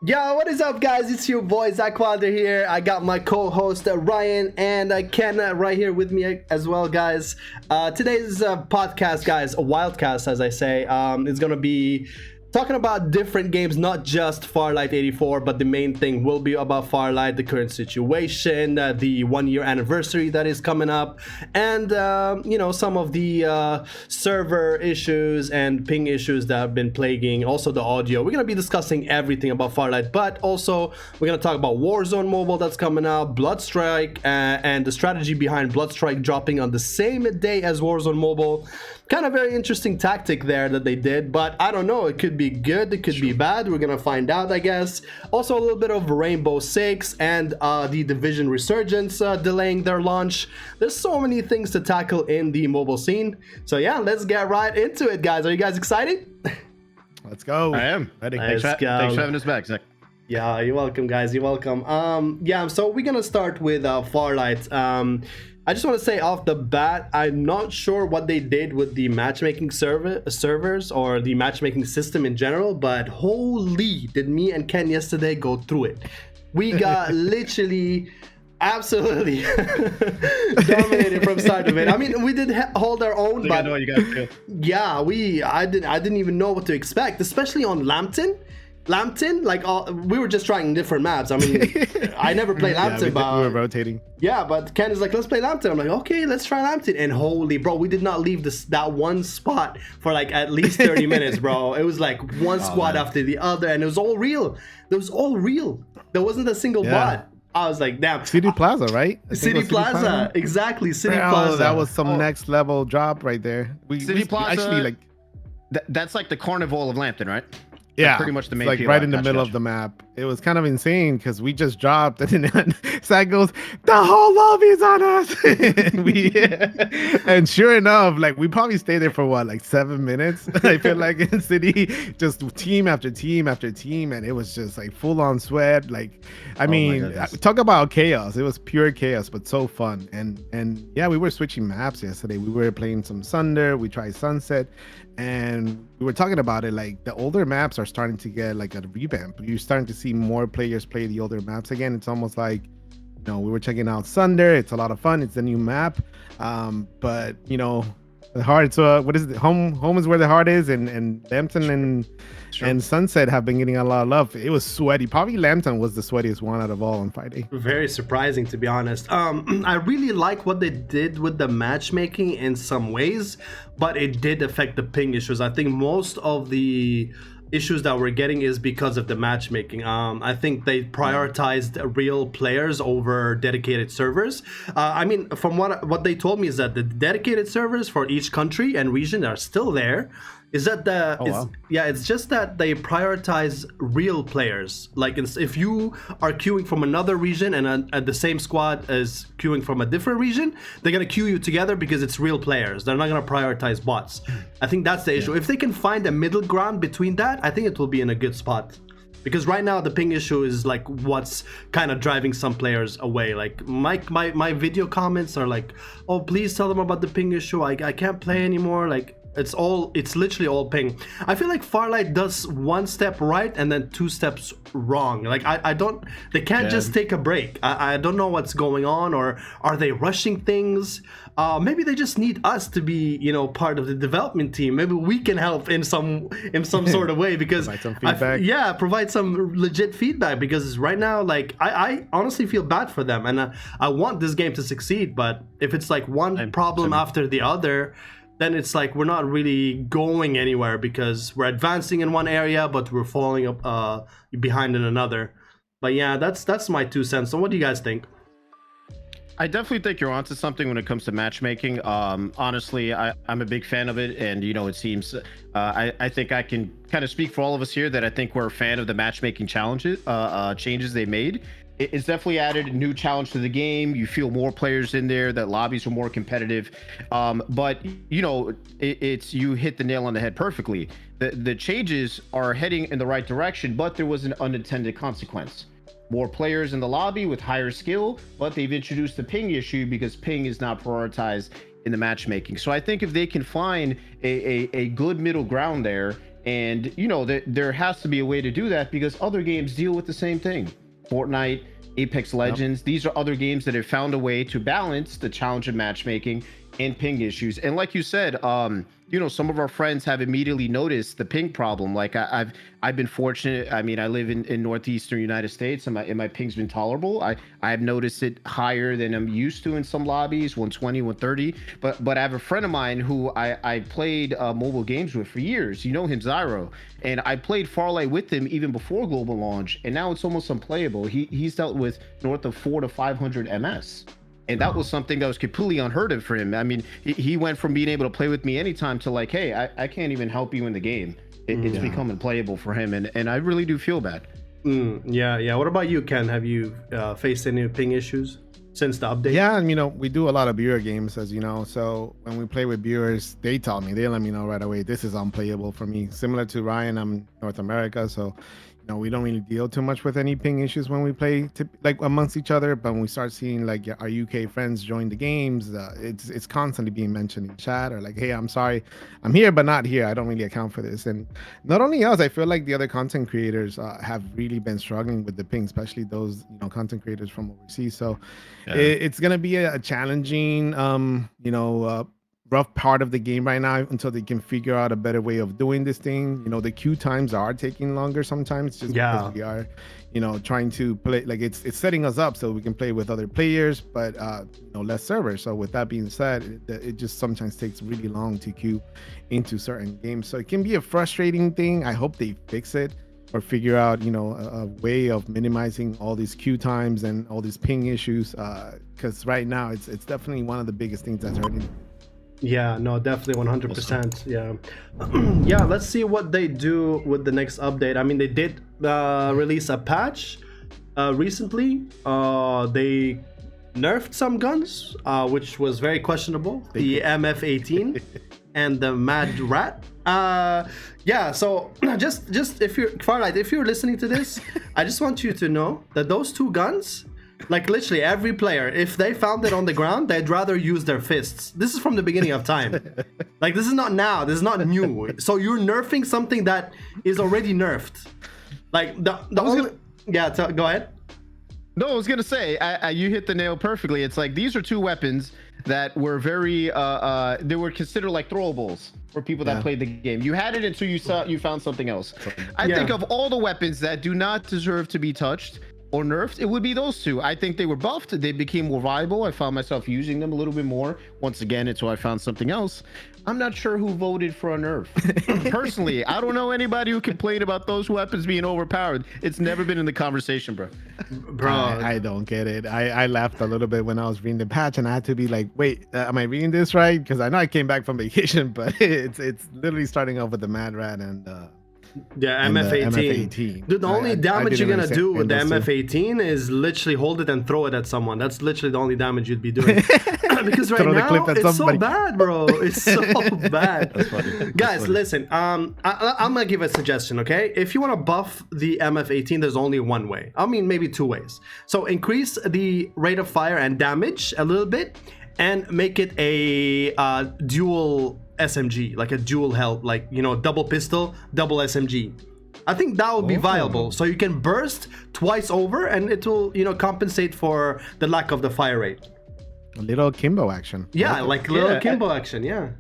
Yo, what is up, guys? It's your boy Zach Wilder here. I got my co-host Ryan and Ken right here with me as well, guys. Today's podcast, guys, a WyldCast, as I say, is gonna be talking about different games, not just Farlight 84, but the main thing will be about Farlight, the current situation, the 1-year anniversary that is coming up, and you know, some of the server issues and ping issues that have been plaguing, also the audio. We're gonna be discussing everything about Farlight, but also we're gonna talk about Warzone Mobile that's coming out, bloodstrike, and the strategy behind bloodstrike dropping on the same day as Warzone Mobile. Kind of very interesting tactic there that they did, but I don't know, it could be good, it could be bad. We're gonna find out, I guess. Also a little bit of Rainbow Six and the Division Resurgence delaying their launch. There's so many things to tackle in the mobile scene. So yeah, let's get right into it, guys. Are you guys excited? Let's go. I am. Let's Thanks for having us back, Zach. Yeah, you're welcome, guys. You're welcome. Yeah, so we're gonna start with Farlight. I just want to say off the bat, I'm not sure what they did with the matchmaking servers or the matchmaking system in general, but holy, did me and Ken yesterday go through it. We got literally absolutely dominated from start to finish. I mean, we did hold our own, but know what you guys feel. Yeah, I didn't even know what to expect, especially on Lampton, like we were just trying different maps. I mean, I never played Lampton, but we were rotating. Yeah, but Ken is like, let's play Lampton. I'm like, okay, let's try Lampton. And holy, bro, we did not leave that one spot for like at least 30 minutes, bro. It was like one squad after the other, and it was all real. It was all real. There wasn't a single bot. I was like, damn. City Plaza, right? City Plaza, exactly. City Plaza. That was some next level drop right there. City Plaza, actually like that's like the carnival of Lampton, right? Yeah, like pretty much the main. Like right in the middle of the map. It was kind of insane because we just dropped, and then Zach goes, "The whole lobby's on us." And sure enough, like we probably stayed there for what, like 7 minutes. I feel like in City, just team after team after team, and it was just like full on sweat. Like, I mean, talk about chaos. It was pure chaos, but so fun. And yeah, we were switching maps yesterday. We were playing some Sunder. We tried Sunset. And we were talking about it, like the older maps are starting to get like a revamp. You're starting to see more players play the older maps again. It's almost like, you know, we were checking out Sunder. It's a lot of fun. It's a new map. But you know, the heart. So what is it? Home is where the heart is, and Lampton and Sunset have been getting a lot of love. It was sweaty. Probably Lampton was the sweatiest one out of all on Friday. Very surprising, to be honest. I really like what they did with the matchmaking in some ways, but it did affect the ping issues. I think most of the issues that we're getting is because of the matchmaking. I think they prioritized real players over dedicated servers. I mean, from what they told me is that the dedicated servers for each country and region are still there. Is that it's just that they prioritize real players. Like if you are queuing from another region and the same squad is queuing from a different region, they're gonna queue you together because it's real players. They're not gonna prioritize bots. I think that's the issue. If they can find a middle ground between that, I think it will be in a good spot. Because right now the ping issue is like what's kind of driving some players away. Like my video comments are like, oh, please tell them about the ping issue. I can't play anymore. Like it's literally all ping. I feel like Farlight does one step right and then 2 steps wrong. Like they can't just take a break. I don't know what's going on, or are they rushing things? Maybe they just need us to be, you know, part of the development team. Maybe we can help in some sort of way, because provide some feedback. Provide some legit feedback, because right now, like I honestly feel bad for them, and I want this game to succeed, but if it's like one problem after the other, then it's like we're not really going anywhere, because we're advancing in one area but we're falling up behind in another. But yeah, that's my 2 cents. So what do you guys think? I definitely think you're onto something when it comes to matchmaking. Honestly, I'm a big fan of it, and you know, it seems I think I can kind of speak for all of us here that I think we're a fan of the matchmaking changes they made. It's definitely added a new challenge to the game. You feel more players in there, that lobbies are more competitive. But you know, you hit the nail on the head perfectly. The changes are heading in the right direction, but there was an unintended consequence. More players in the lobby with higher skill, but they've introduced the ping issue because ping is not prioritized in the matchmaking. So I think if they can find a good middle ground there And you know, there has to be a way to do that because other games deal with the same thing. Fortnite, Apex Legends, these are other games that have found a way to balance the challenge of matchmaking and ping issues. And like you said, you know, some of our friends have immediately noticed the ping problem. Like I've been fortunate. I mean, I live in northeastern United States, and my ping's been tolerable. I've noticed it higher than I'm used to in some lobbies, 120, 130. But I have a friend of mine who I played mobile games with for years. You know him, Zyro, and I played Farlight with him even before global launch, and now it's almost unplayable. He's dealt with north of 400 to 500 MS. And that was something that was completely unheard of for him. I mean, he went from being able to play with me anytime to like, hey, I can't even help you in the game. It's becoming playable for him, and I really do feel bad. Yeah. What about you, Ken? Have you faced any ping issues since the update? Yeah, and you know, we do a lot of viewer games, as you know. So when we play with viewers, they let me know right away, this is unplayable for me. Similar to Ryan, I'm North America, so you know, we don't really deal too much with any ping issues when we play like amongst each other. But when we start seeing like our UK friends join the games, it's constantly being mentioned in chat or like, hey, I'm sorry, I'm here but not here. I don't really account for this. And not only us, I feel like the other content creators have really been struggling with the ping, especially those, you know, content creators from overseas. So it's gonna be a challenging, you know, rough part of the game right now until they can figure out a better way of doing this thing. You know, the queue times are taking longer sometimes just because we are, you know, trying to play, like it's setting us up so we can play with other players, but you know, less servers. So with that being said, it just sometimes takes really long to queue into certain games. So it can be a frustrating thing. I hope they fix it or figure out, you know, a way of minimizing all these queue times and all these ping issues, because right now it's definitely one of the biggest things that's hurting. Yeah, no, definitely 100%. Yeah. Yeah, let's see what they do with the next update. I mean, they did release a patch recently. They nerfed some guns, which was very questionable. The MF18 and the Mad Rat. Yeah, so just if you're Farlight, if you're listening to this, I just want you to know that those two guns, like literally every player, if they found it on the ground, they'd rather use their fists. This is from the beginning of time. Like, this is not now, this is not new. So you're nerfing something that is already nerfed. Like the only... go ahead. No, I was gonna say, you hit the nail perfectly. It's like these are two weapons that were very they were considered like throwables for people that played the game. You had it until you found something else. I think of all the weapons that do not deserve to be touched or nerfed, it would be those two. I think they were buffed, they became more viable. I found myself using them a little bit more once again until I found something else. I'm not sure who voted for a nerf. Personally, I don't know anybody who complained about those weapons being overpowered. It's never been in the conversation, bro. I don't get it. I laughed a little bit when I was reading the patch, and I had to be like, wait, am I reading this right? Because I know I came back from vacation, but it's literally starting off with the Mad Rat and MF18. Dude, the only damage you're gonna do with the MF18 is literally hold it and throw it at someone. That's literally the only damage you'd be doing. Because right now it's so bad, bro. It's so bad. That's funny. Guys, listen. I'm gonna give a suggestion, okay? If you want to buff the MF18, there's only one way. I mean, maybe two ways. So increase the rate of fire and damage a little bit, and make it a dual SMG, like a dual held, like, you know, double pistol, double SMG. I think that would be viable. So you can burst twice over, and it will, you know, compensate for the lack of the fire rate. A little Kimbo action. Yeah, like little Kimbo action. Yeah.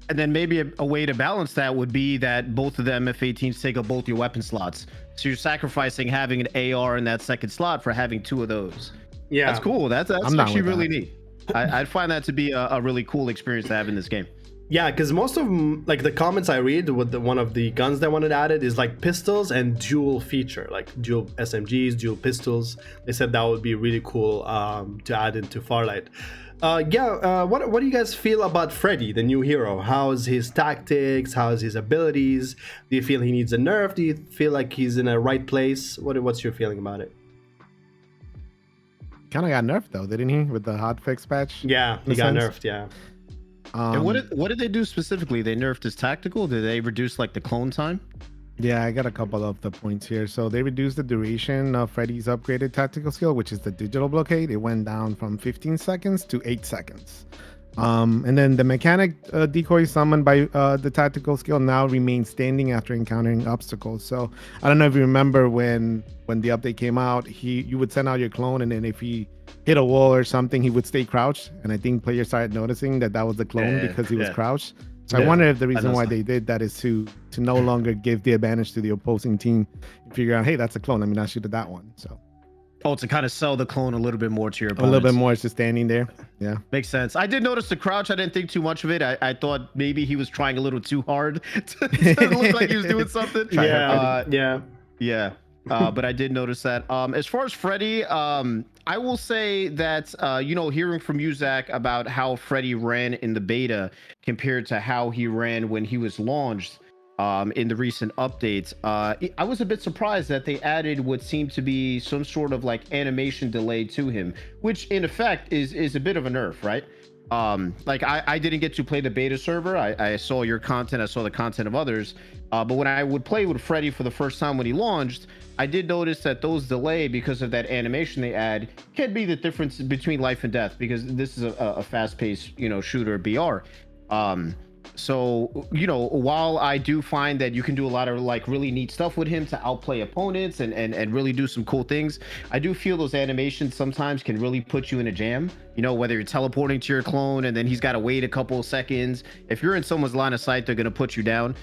And then maybe a way to balance that would be that both of the MF18s take up both your weapon slots. So you're sacrificing having an AR in that second slot for having two of those. Yeah, that's cool. That's actually really neat. I'd find that to be a really cool experience to have in this game. Yeah, because most of them, like the comments I read with one of the guns they wanted added is like pistols and dual feature, like dual SMGs, dual pistols. They said that would be really cool to add into Farlight. What do you guys feel about Freddie, the new hero? How's his tactics? How's his abilities? Do you feel he needs a nerf? Do you feel like he's in a right place? What's your feeling about it? Kind of got nerfed though, didn't he, with the hotfix patch? Yeah, he got nerfed. Yeah. And what did they do specifically? They nerfed his tactical? Did they reduce like the clone time? Yeah, I got a couple of the points here. So they reduced the duration of Freddie's upgraded tactical skill, which is the digital blockade. It went down from 15 seconds to 8 seconds. And then the mechanic decoy summoned by the tactical skill now remains standing after encountering obstacles. So I don't know if you remember when the update came out, you would send out your clone, and then if he hit a wall or something, he would stay crouched. And I think players started noticing that was the clone because he was crouched. So I wonder if the reason why they did that is to no longer give the advantage to the opposing team and figure out, hey, that's a clone. Let me not shoot at that one. So. Oh, to kind of sell the clone a little bit more to your opponents. A little bit more, it's just standing there. Yeah. Makes sense. I did notice the crouch. I didn't think too much of it. I thought maybe he was trying a little too hard to look like he was doing something. Yeah. But I did notice that. As far as Freddie, I will say that, hearing from you, Zach, about how Freddie ran in the beta compared to how he ran when he was launched, in the recent updates, I was a bit surprised that they added what seemed to be some sort of like animation delay to him, which in effect is a bit of a nerf, right? I didn't get to play the beta server. I saw your content, I saw the content of others, but when I would play with Freddie for the first time when he launched, I did notice that those delay, because of that animation they add, can be the difference between life and death, because this is a fast-paced, shooter BR. So, while I do find that you can do a lot of like really neat stuff with him to outplay opponents and really do some cool things, I do feel those animations sometimes can really put you in a jam, whether you're teleporting to your clone and then he's got to wait a couple of seconds. If you're in someone's line of sight, they're going to put you down.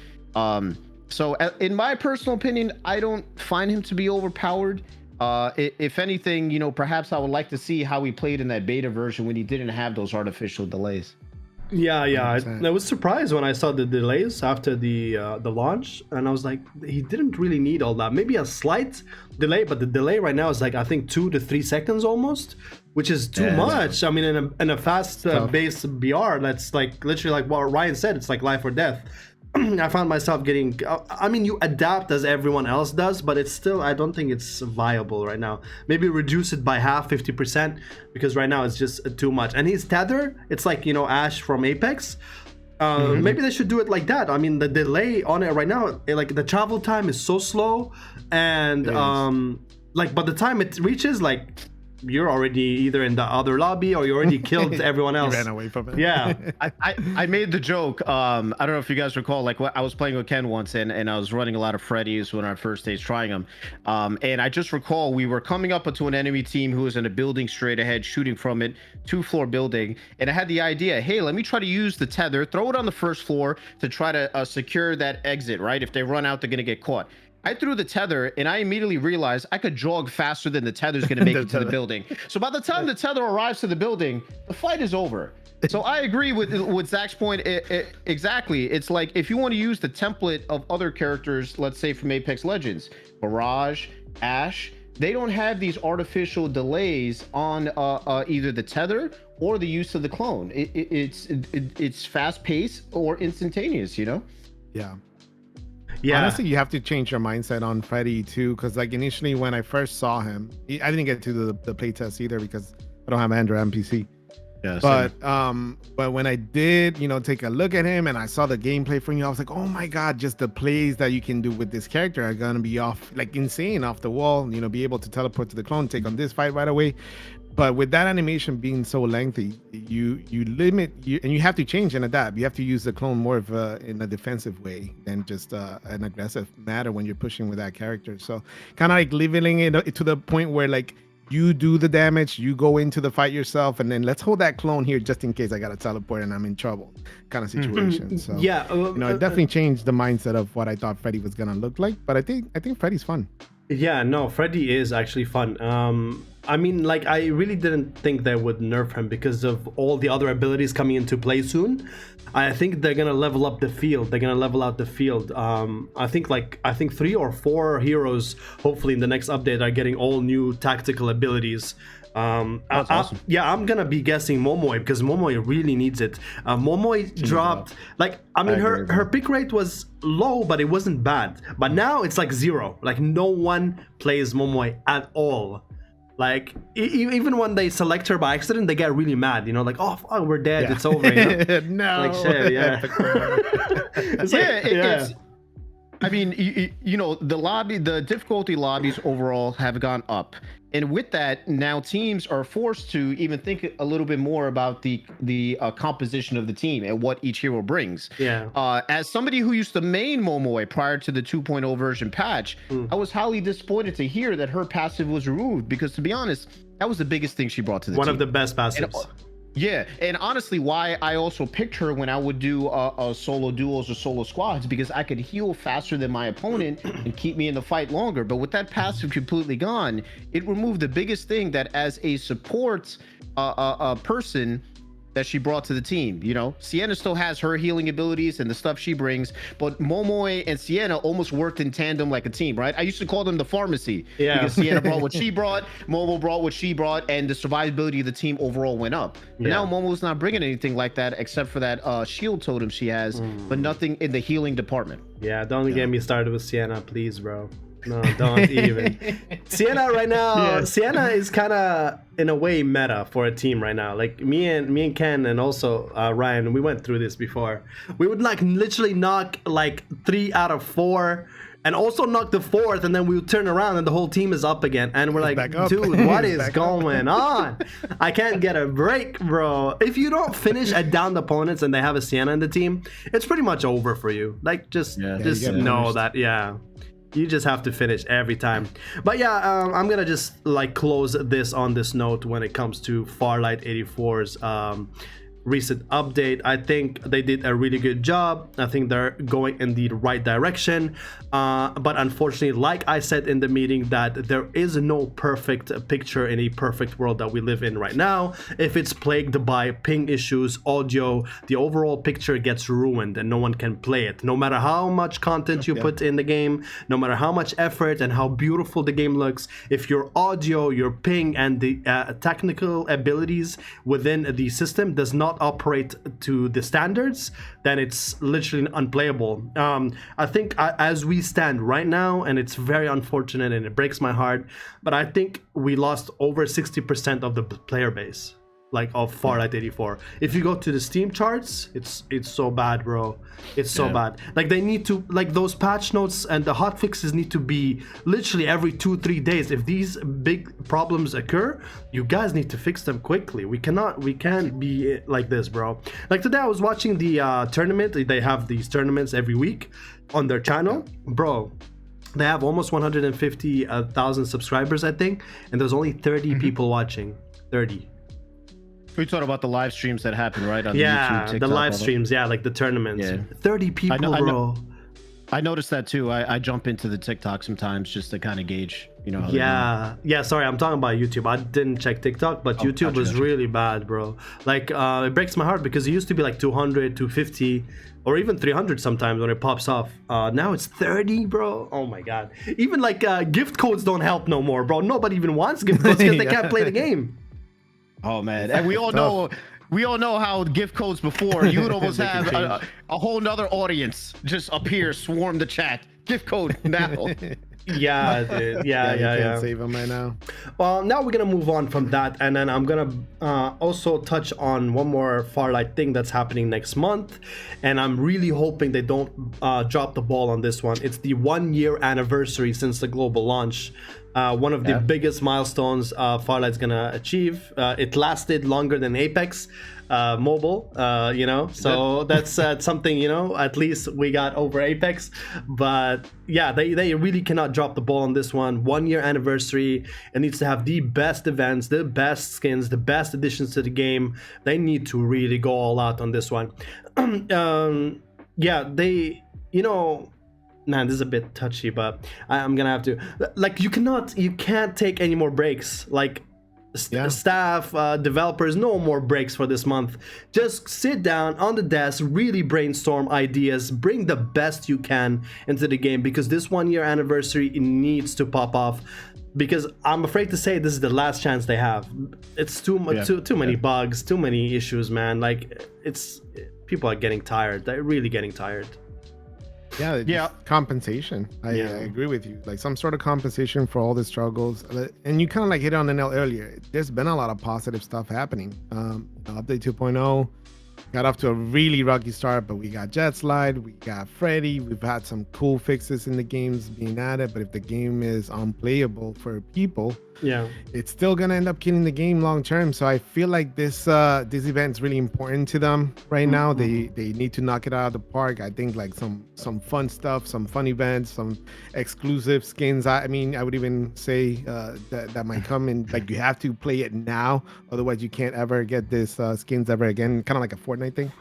So in my personal opinion, I don't find him to be overpowered. If anything, perhaps I would like to see how he played in that beta version when he didn't have those artificial delays. Yeah. I was surprised when I saw the delays after the launch, and I was like, he didn't really need all that. Maybe a slight delay, but the delay right now is like I think 2 to 3 seconds almost, which is too much. I mean, in a fast based BR, that's like literally like what Ryan said. It's like life or death. I found myself getting. I mean, you adapt as everyone else does, but it's still. I don't think it's viable right now. Maybe reduce it by half, 50%, because right now it's just too much. And his tether, it's like Ash from Apex. Maybe they should do it like that. I mean, the delay on it right now, like the travel time is so slow, and like by the time it reaches, like you're already either in the other lobby or you already killed everyone else. You ran away from it. Yeah. I made the joke. I don't know if you guys recall, like I was playing with Ken once and I was running a lot of Freddy's when our first days trying them. And I just recall we were coming up into an enemy team who was in a building straight ahead, shooting from it, 2-floor building. And I had the idea, hey, let me try to use the tether, throw it on the first floor to try to secure that exit, right? If they run out, they're going to get caught. I threw the tether and I immediately realized I could jog faster than the tether's going to make it to the building. So by the time the tether arrives to the building, the fight is over. So I agree with Zach's point. Exactly. It's like if you want to use the template of other characters, let's say from Apex Legends, Mirage, Ash, they don't have these artificial delays on either the tether or the use of the clone. It's fast paced or instantaneous, Yeah. Yeah, honestly, you have to change your mindset on Freddie too, because like initially when I first saw him, I didn't get to the playtest either because I don't have Android and PC. Yeah, but when I did, take a look at him and I saw the gameplay from you, I was like, oh my god, just the plays that you can do with this character are gonna be insane, off the wall. Be able to teleport to the clone, take on this fight right away. But with that animation being so lengthy, you limit and you have to change and adapt. You have to use the clone more of in a defensive way than just an aggressive matter when you're pushing with that character. So kind of like leveling it to the point where like you do the damage, you go into the fight yourself, and then let's hold that clone here just in case I got to teleport and I'm in trouble, kind of situation. So yeah, it definitely changed the mindset of what I thought Freddie was gonna look like. But I think Freddie's fun. Yeah, no, Freddie is actually fun. I mean, like, I really didn't think they would nerf him because of all the other abilities coming into play soon. I think they're gonna level up the field. They're gonna level out the field. I think 3 or 4 heroes, hopefully in the next update, are getting all new tactical abilities. That's awesome. I'm gonna be guessing Momoi because Momoi really needs it. Momoi dropped her pick rate was low, but it wasn't bad. But now it's like 0. Like no one plays Momoi at all. Like even when they select her by accident, they get really mad. Like, oh fuck, we're dead. Yeah. It's over. No. Like shit. Yeah. I mean, you know, the difficulty lobbies overall have gone up, and with that, now teams are forced to even think a little bit more about the composition of the team and what each hero brings. Yeah. As somebody who used to main Momoi prior to the 2.0 version patch, I was highly disappointed to hear that her passive was removed, because to be honest, that was the biggest thing she brought to the team. One of the best passives. Yeah, and honestly, why I also picked her when I would do solo duos or solo squads, because I could heal faster than my opponent and keep me in the fight longer. But with that passive completely gone, it removed the biggest thing that as a support person that she brought to the team. You know, Ceana still has her healing abilities and the stuff she brings, but Momoi and Ceana almost worked in tandem like a team, right? I used to call them the pharmacy, because Ceana brought what she brought, Momo brought what she brought, and the survivability of the team overall went up. But now Momo's not bringing anything like that except for that shield totem she has, but nothing in the healing department. Yeah, don't get me started with Ceana, please, bro. No, don't even. Ceana right now, Ceana is kind of in a way meta for a team right now. Like me and Ken and also Ryan, we went through this before. We would like literally knock like 3 out of 4 and also knock the 4th, and then we would turn around and the whole team is up again, and we're like, dude, what is going on? I can't get a break, bro. If you don't finish at downed opponents and they have a Ceana in the team, it's pretty much over for you. Like just know that, you just have to finish every time. But I'm gonna just like close this on this note when it comes to Farlight 84's recent update. I think they did a really good job. I think they're going in the right direction, but unfortunately, like I said in the meeting, that there is no perfect picture in a perfect world that we live in right now. If it's plagued by ping issues, audio, the overall picture gets ruined and no one can play it, no matter how much content you put in the game, no matter how much effort and how beautiful the game looks. If your audio, your ping, and the technical abilities within the system does not operate to the standards, then it's literally unplayable. I think as we stand right now, and it's very unfortunate and it breaks my heart, but I think we lost over 60% of the player base, like of Farlight 84. If you go to the Steam charts, it's so bad, bro. It's so bad. Like they need to, like those patch notes and the hot fixes need to be literally every 2-3 days. If these big problems occur, you guys need to fix them quickly. We can't be like this, bro. Like today I was watching the tournament. They have these tournaments every week on their channel, bro. They have almost 150,000 subscribers, I think, and there's only 30 people watching. 30. We talked about the live streams that happen, right? On YouTube, TikTok, the live streams, like the tournaments. 30 people, bro. I noticed that too. I jump into the TikTok sometimes just to kind of gauge, you know. How sorry, I'm talking about YouTube. I didn't check TikTok, but YouTube was really bad, bro. Like it breaks my heart because it used to be like 200, 250, or even 300 sometimes when it pops off. Now it's 30, bro. Oh my god. Even like gift codes don't help no more, bro. Nobody even wants gift codes because they can't play the game. Oh man, and we all know how gift codes before. You would almost have a whole nother audience just appear, swarm the chat. Gift code now. Yeah, dude. Can't save them right now. Well, now we're gonna move on from that, and then I'm gonna also touch on one more Farlight thing that's happening next month, and I'm really hoping they don't drop the ball on this one. It's the 1-year anniversary since the global launch. One of the biggest milestones Farlight's gonna achieve. It lasted longer than Apex Mobile, you know, so that's something, you know, at least we got over Apex. But yeah, they really cannot drop the ball on this one. 1-year anniversary. It needs to have the best events, the best skins, the best additions to the game. They need to really go all out on this one. They, you know, man, this is a bit touchy, but I'm gonna have to, like, you can't take any more breaks. Like staff, developers, no more breaks for this month. Just sit down on the desk, really brainstorm ideas, bring the best you can into the game, because this 1-year anniversary, it needs to pop off. Because I'm afraid to say this is the last chance they have. It's too many bugs, too many issues, man. Like people are getting tired. They're really getting tired. Compensation. I agree with you. Like some sort of compensation for all the struggles. And you kind of like hit on the nail earlier. There's been a lot of positive stuff happening. Update 2.0, got off to a really rocky start, but we got Jet Slide, we got Freddie, we've had some cool fixes in the games being added, but if the game is unplayable for people, it's still gonna end up killing the game long term. So I feel like this event is really important to them right now. They need to knock it out of the park. I think like some fun stuff, some fun events, some exclusive skins. I mean, I would even say that might come in. Like you have to play it now, otherwise you can't ever get this skins ever again. Kind of like a Fortnite thing.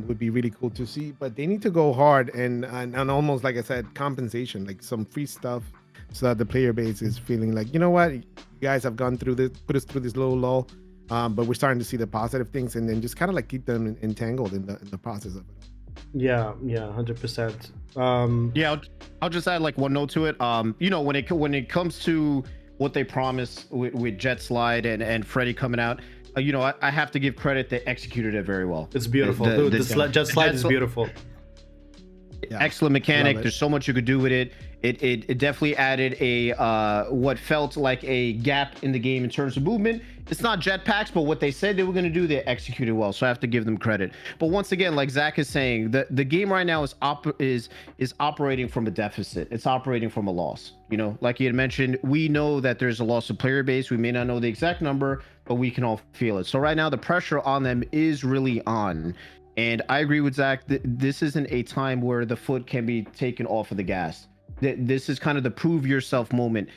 Would be really cool to see. But they need to go hard and almost, like I said, compensation, like some free stuff, so that the player base is feeling like, you know what, you guys have gone through this, put us through this little lull, but we're starting to see the positive things, and then just kind of like keep them entangled in the process of it. 100%. I'll just add like one note to it. You know, when it comes to what they promised with Jet Slide and Freddie coming out, you know, I have to give credit. They executed it very well. It's beautiful. Jet Slide is beautiful. Excellent mechanic. There's so much you could do with it. It definitely added a what felt like a gap in the game in terms of movement. It's not jetpacks, but what they said they were going to do, they executed well. So I have to give them credit. But once again, like Zach is saying, the game right now is operating from a deficit. It's operating from a loss. You know, like he had mentioned, we know that there's a loss of player base. We may not know the exact number, but we can all feel it. So right now, the pressure on them is really on. And I agree with Zach. This isn't a time where the foot can be taken off of the gas. This is kind of the prove yourself moment,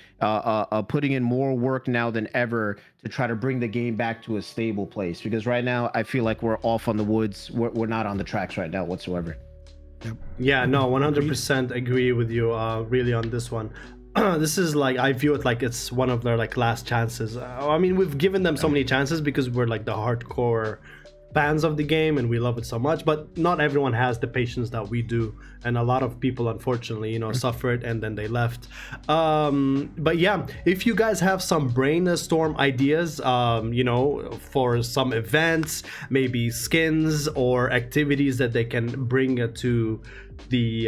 putting in more work now than ever to try to bring the game back to a stable place. Because right now, I feel like we're off on the woods. We're not on the tracks right now whatsoever. Yeah, no, 100% agree with you really on this one. This is like, I view it like it's one of their like last chances. I mean, we've given them so many chances because we're like the hardcore fans of the game and we love it so much, but not everyone has the patience that we do, and a lot of people unfortunately, you know, suffered and then they left. But yeah, if you guys have some brainstorm ideas, you know, for some events, maybe skins or activities that they can bring to the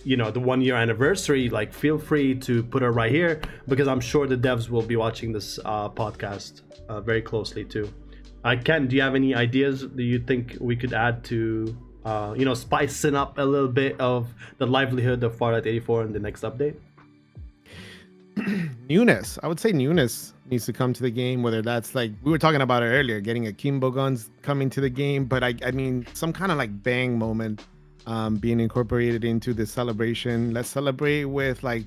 you know, the 1 year anniversary, like feel free to put it right here, because I'm sure the devs will be watching this podcast very closely too. Ken, do you have any ideas that you think we could add to, you know, spicing up a little bit of the livelihood of Farlight 84 in the next update? Newness. I would say newness needs to come to the game, whether that's like, we were talking about it earlier, getting akimbo guns coming to the game, but I mean, some kind of like bang moment being incorporated into the celebration. Let's celebrate with like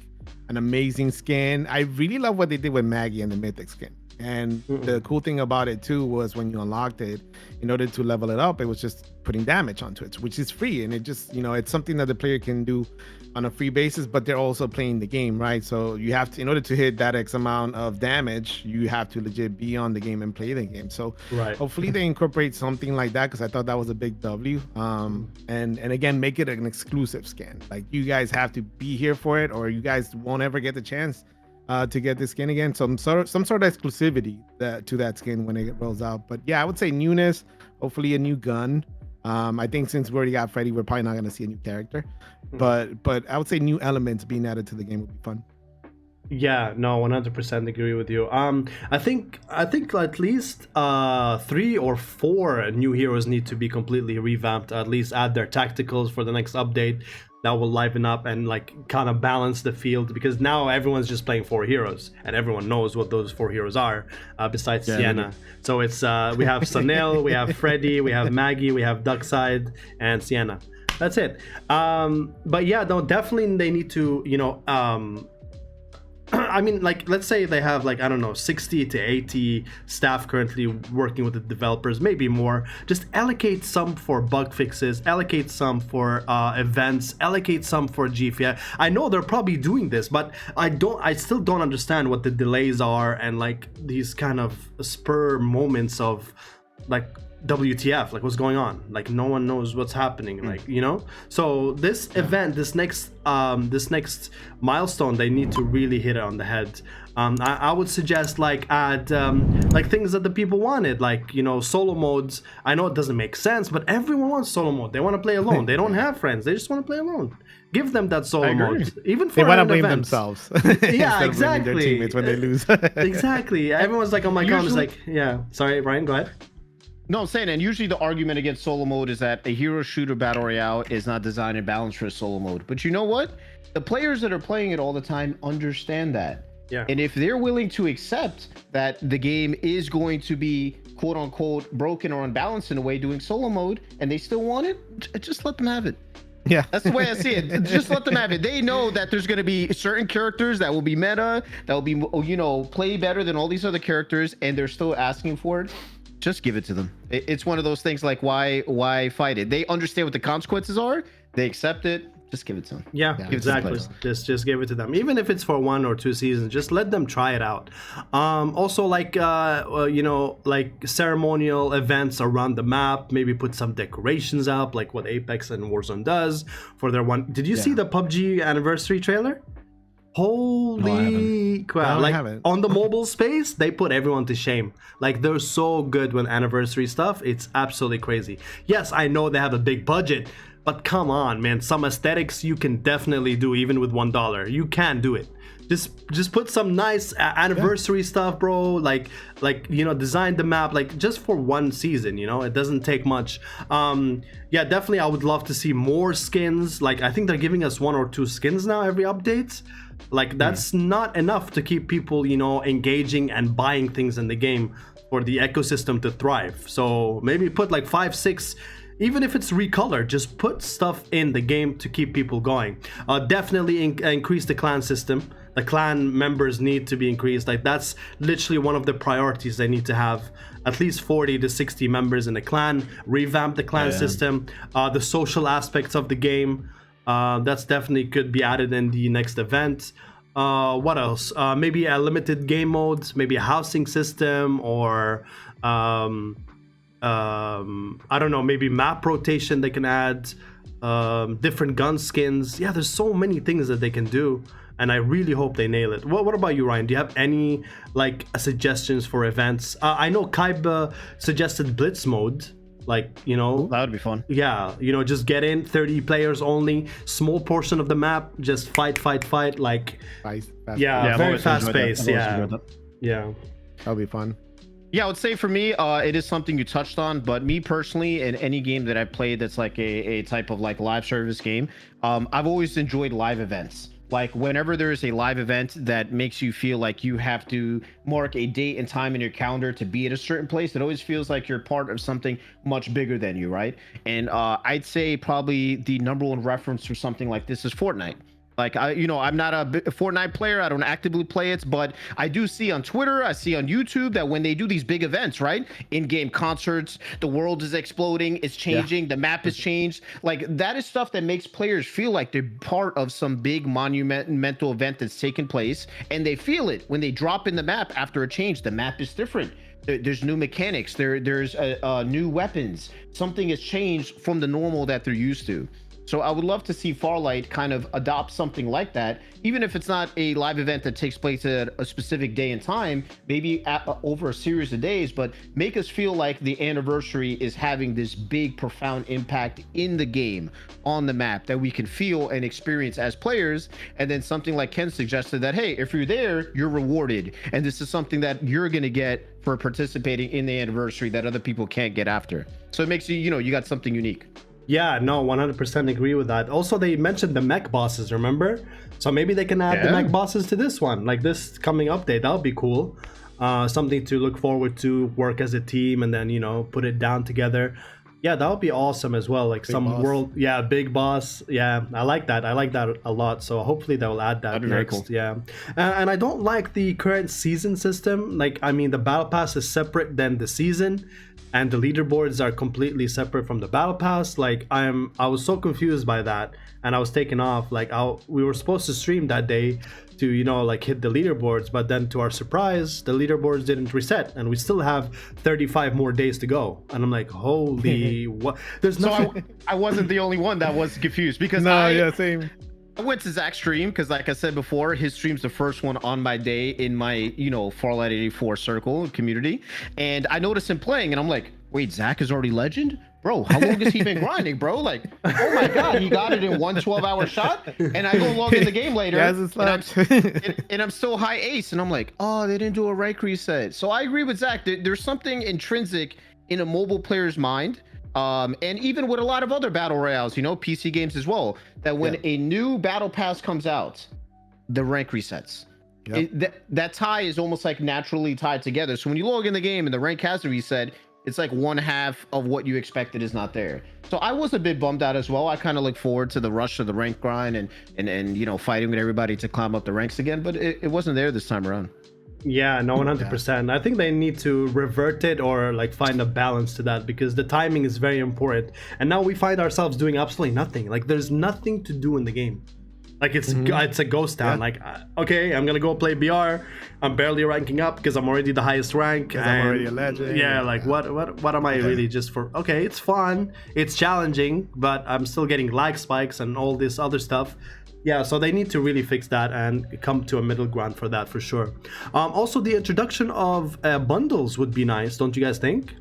an amazing skin. I really love what they did with Maggie and the Mythic skin. And the cool thing about it too was when you unlocked it, in order to level it up, it was just putting damage onto it, which is free. And it just, you know, it's something that the player can do on a free basis, but they're also playing the game, right? So you have to, in order to hit that X amount of damage, you have to legit be on the game and play the game. So hopefully they incorporate something like that, because I thought that was a big W. And again, make it an exclusive skin. Like, you guys have to be here for it, or you guys won't ever get the chance to get this skin again. Some sort of exclusivity to that skin when it rolls out. But yeah, I would say newness, hopefully a new gun. I think since we already got Freddie, we're probably not going to see a new character, but I would say new elements being added to the game would be fun. Yeah, no, 100% agree with you. I think at least 3 or 4 new heroes need to be completely revamped. At least add their tacticals for the next update. That will liven up and like kind of balance the field, because now everyone's just playing 4 heroes and everyone knows what those 4 heroes are, besides Ceana. So it's we have Sunil, we have Freddie, we have Maggie, we have Duckside, and Ceana. That's it. But yeah, no, definitely they need to, you know, I mean, like, let's say they have like, I don't know, 60 to 80 staff currently working with the developers, maybe more. Just allocate some for bug fixes, allocate some for events, allocate some for GFI. I know they're probably doing this, but I still don't understand what the delays are, and like these kind of spur moments of like, WTF, like what's going on, like no one knows what's happening, like, you know. So this event, this next milestone, they need to really hit it on the head. I would suggest like add like things that the people wanted, like, you know, solo modes. I know it doesn't make sense, but everyone wants solo mode. They want to play alone. They don't have friends, they just want to play alone. Give them that solo mode, even for they want to blame events. Themselves. Yeah, exactly. Their teammates when they lose. Exactly. Everyone's like, oh my god, it's like, yeah. Sorry, Brian, go ahead. No, I'm saying, and usually the argument against solo mode is that a hero shooter battle royale is not designed and balanced for a solo mode. But you know what? The players that are playing it all the time understand that. Yeah. And if they're willing to accept that the game is going to be quote unquote broken or unbalanced in a way doing solo mode, and they still want it, just let them have it. Yeah, that's the way I see it. Just let them have it. They know that there's going to be certain characters that will be meta, that will be, you know, play better than all these other characters, and they're still asking for it. Just give it to them. It's one of those things like, why fight it? They understand what the consequences are. They accept it. Just give it to them. Yeah, exactly. Just give it to them. Even if it's for 1 or 2 seasons, just let them try it out. Also, like you know, like ceremonial events around the map. Maybe put some decorations up, like what Apex and Warzone does for their one. Did you see the PUBG anniversary trailer? Holy crap! Like on the mobile space, they put everyone to shame. Like they're so good with anniversary stuff. It's absolutely crazy. Yes, I know they have a big budget. But come on, man, some aesthetics you can definitely do even with $1. You can do it. Just put some nice anniversary stuff, bro. Like you know, design the map like just for 1 season. You know, it doesn't take much. Yeah, definitely. I would love to see more skins. Like I think they're giving us 1 or 2 skins now every update. Like that's not enough to keep people, you know, engaging and buying things in the game for the ecosystem to thrive. So maybe put like 5, 6. Even if it's recolored, just put stuff in the game to keep people going. Definitely increase the clan system. The clan members need to be increased. Like that's literally one of the priorities. They need to have at least 40 to 60 members in the clan. Revamp the clan system. The social aspects of the game. That's definitely could be added in the next event. What else? Maybe a limited game modes. Maybe a housing system or. I don't know, maybe map rotation they can add, different gun skins. Yeah, there's so many things that they can do, and I really hope they nail it. What about you, Ryan? Do you have any like suggestions for events? I know Kaiba suggested Blitz mode, like, you know, that would be fun. Yeah, you know, just get in 30 players only, small portion of the map, just fight like fast. Very fast paced. Yeah, that'll be fun. Yeah, I would say for me, it is something you touched on, but me personally, in any game that I've played that's like a type of like live service game, I've always enjoyed live events. Like whenever there is a live event that makes you feel like you have to mark a date and time in your calendar to be at a certain place, it always feels like you're part of something much bigger than you, right? And I'd say probably the #1 reference for something like this is Fortnite. Like, I'm not a Fortnite player. I don't actively play it, but I do see on Twitter, I see on YouTube that when they do these big events, right? In-game concerts, the world is exploding, it's changing, the map is changed. Like, that is stuff that makes players feel like they're part of some big monumental event that's taken place, and they feel it when they drop in the map after a change. The map is different. There's new mechanics. There's new weapons. Something has changed from the normal that they're used to. So I would love to see Farlight kind of adopt something like that, even if it's not a live event that takes place at a specific day and time, maybe over a series of days, but make us feel like the anniversary is having this big, profound impact in the game, on the map, that we can feel and experience as players. And then something like Ken suggested that, hey, if you're there, you're rewarded. And this is something that you're going to get for participating in the anniversary that other people can't get after. So it makes you, you got something unique. Yeah, no, 100% agree with that. Also, they mentioned the mech bosses, remember? So maybe they can add the mech bosses to this one, like this coming update. That would be cool. Something to look forward to, work as a team, and then, put it down together. Yeah, that would be awesome as well. Like big some boss. World, big boss. Yeah, I like that. I like that a lot. So hopefully they'll add that next. Very cool. Yeah, and I don't like the current season system. Like, I mean, the battle pass is separate than the season, and the leaderboards are completely separate from the battle pass. Like, I was so confused by that, and I was taken off. Like, we were supposed to stream that day to hit the leaderboards, but then to our surprise, the leaderboards didn't reset, and we still have 35 more days to go. And I'm like, holy what? There's no. So I wasn't the only one that was confused, because same. I went to Zach's stream because, like I said before, his stream's the first one on my day in my, Farlight 84 circle community. And I noticed him playing, and I'm like, wait, Zach is already legend? Bro, how long has he been grinding, bro? Like, oh my God, he got it in one 12-hour shot. And I go log in the game later, and I'm still high ace. And I'm like, oh, they didn't do a rank reset. So I agree with Zach. There's something intrinsic in a mobile player's mind, and even with a lot of other battle royales, you know, PC games as well, that when a new battle pass comes out, the rank resets. That tie is almost like naturally tied together. So when you log in the game and the rank has to reset, it's like one half of what you expected is not there. So I was a bit bummed out as well. I kind of look forward to the rush of the rank grind and you know, fighting with everybody to climb up the ranks again, but it wasn't there this time around. Yeah, no, 100%. I think they need to revert it or like find a balance to that, because the timing is very important. And now we find ourselves doing absolutely nothing. Like there's nothing to do in the game. Like it's a ghost town. Like okay, I'm gonna go play BR. I'm barely ranking up because I'm already the highest rank. And I'm already a legend. Yeah, like what am I really just for? Okay, it's fun, it's challenging, but I'm still getting lag spikes and all this other stuff. Yeah, so they need to really fix that and come to a middle ground for that for sure. Also, the introduction of bundles would be nice, don't you guys think?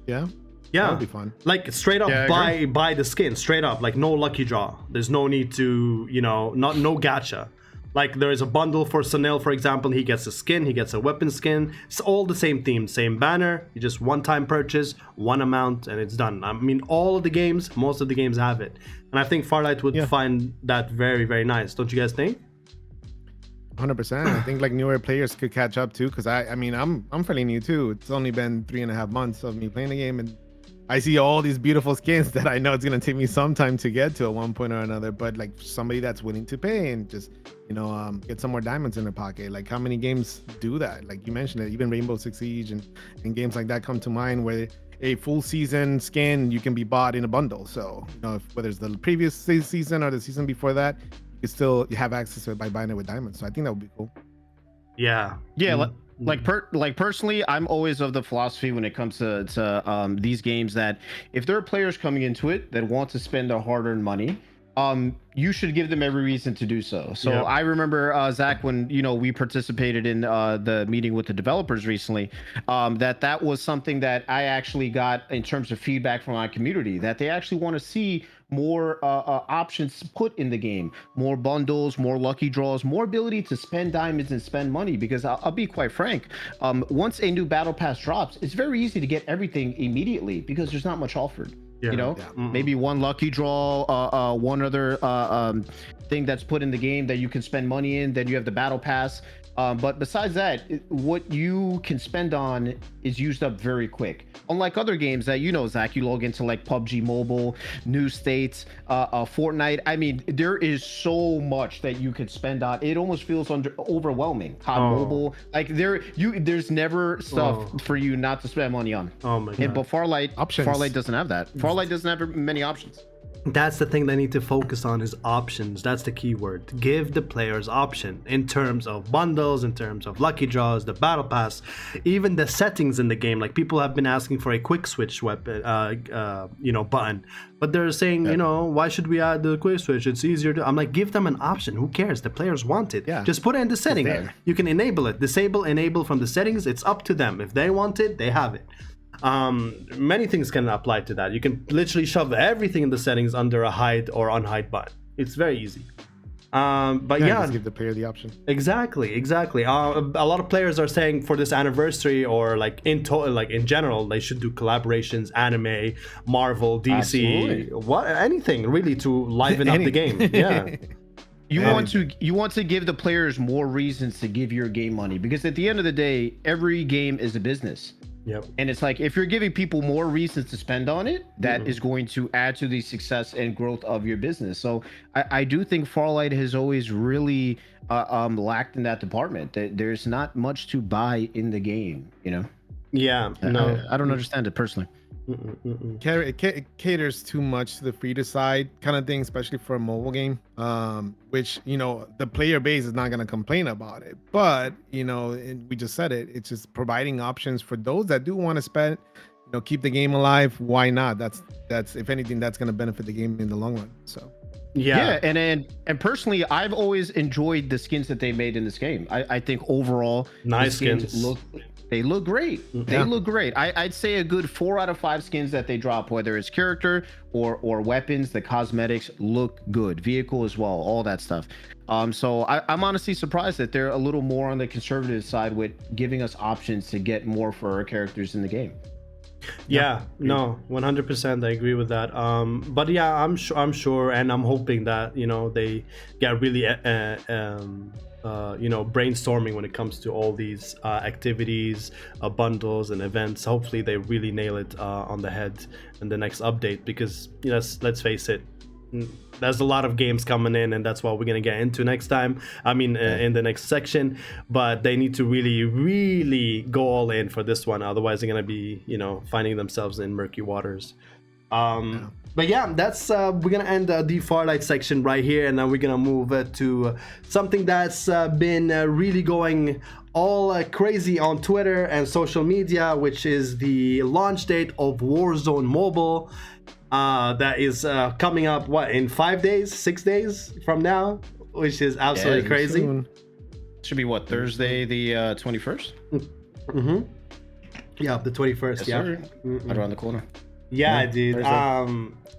Yeah. Yeah, that would be fun. Like straight up buy the skin, straight up, like no lucky draw. There's no need to, you know, no gacha. Like there is a bundle for Sunil, for example. He gets a skin, he gets a weapon skin. It's all the same theme, same banner. You just one-time purchase, one amount, and it's done. I mean, all of the games, most of the games have it, and I think Farlight would find that very, very nice. Don't you guys think? 100%. I think like newer players could catch up too, because I mean I'm fairly new too. It's only been 3.5 months of me playing the game, and I see all these beautiful skins that I know it's gonna take me some time to get to at one point or another. But like somebody that's willing to pay and just, you know, get some more diamonds in their pocket. Like how many games do that? Like you mentioned it, even Rainbow Six Siege and games like that come to mind, where a full season skin you can be bought in a bundle. So you know, whether it's the previous season or the season before that, you still have access to it by buying it with diamonds. So I think that would be cool. Yeah. Like personally, I'm always of the philosophy when it comes to these games that if there are players coming into it that want to spend their hard-earned money, you should give them every reason to do so. So I remember Zach, when you know we participated in the meeting with the developers recently, that was something that I actually got in terms of feedback from my community, that they actually want to see more options put in the game, more bundles, more lucky draws, more ability to spend diamonds and spend money. Because I'll be quite frank, once a new battle pass drops, it's very easy to get everything immediately because there's not much offered. You know, maybe one lucky draw, one other thing that's put in the game that you can spend money in. Then you have the battle pass. But besides that, what you can spend on is used up very quick. Unlike other games that, you know, Zach, you log into like PUBG Mobile, New States, Fortnite. I mean, there is so much that you could spend on. It almost feels overwhelming. COD Mobile, like there's never stuff for you not to spend money on. Oh my god! But Farlight doesn't have that. Farlight doesn't have many options. That's the thing they need to focus on, is options. That's the key word. Give the players option in terms of bundles, in terms of lucky draws, the battle pass, even the settings in the game. Like people have been asking for a quick switch weapon, you know, button, but they're saying, you know, why should we add the quick switch? It's easier to. I'm like, give them an option. Who cares? The players want it. Yeah. Just put it in the setting. You can enable it, disable, enable from the settings. It's up to them. If they want it, they have it. Many things can apply to that. You can literally shove everything in the settings under a hide or unhide button. It's very easy. But just give the player the option. Exactly. A lot of players are saying for this anniversary, or like in total, like in general, they should do collaborations, anime, Marvel, DC, anything really to liven up the game. Yeah. You want to give the players more reasons to give your game money, because at the end of the day, every game is a business. Yep. And it's like, if you're giving people more reasons to spend on it, that is going to add to the success and growth of your business. So I do think Farlight has always really lacked in that department. There's not much to buy in the game, you know? Yeah. No, I don't understand it personally. It caters too much to the free-to-side kind of thing, especially for a mobile game, which, you know, the player base is not going to complain about it. But, you know, we just said it, it's just providing options for those that do want to spend, you know, keep the game alive. Why not? That's if anything, that's going to benefit the game in the long run. So and personally, I've always enjoyed the skins that they made in this game. I think overall, nice skins they look great. They look great. I'd say a good 4 out of 5 skins that they drop, whether it's character or weapons, the cosmetics look good. Vehicle as well, all that stuff. So I'm honestly surprised that they're a little more on the conservative side with giving us options to get more for our characters in the game. Yeah, no, 100%. I agree with that. But yeah, I'm sure, and I'm hoping that they get really brainstorming when it comes to all these activities, bundles, and events. Hopefully, they really nail it on the head in the next update, because let's face it, there's a lot of games coming in, and that's what we're gonna get into next time. I mean, in the next section. But they need to really go all in for this one, otherwise they're gonna be finding themselves in murky waters. But yeah, that's we're gonna end the Farlight section right here, and then we're gonna move to something that's been really going all crazy on Twitter and social media, which is the launch date of Warzone Mobile. That is coming up in 5 days, 6 days from now, which is absolutely crazy. Soon. Should be Thursday the 21st. Yeah, the 21st. Yes, yeah, right around the corner. Yeah, dude.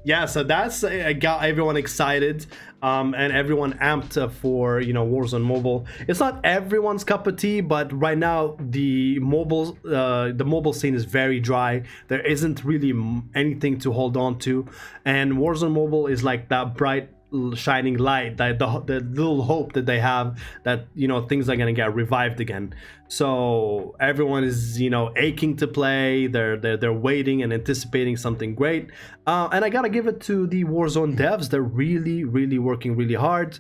Yeah, so that's got everyone excited, and everyone amped for Warzone Mobile. It's not everyone's cup of tea, but right now the mobile scene is very dry. There isn't really anything to hold on to, and Warzone Mobile is like that bright shining light, that the little hope that they have that things are gonna get revived again. So everyone is aching to play. They're waiting and anticipating something great. And I gotta give it to the Warzone devs. They're really working really hard.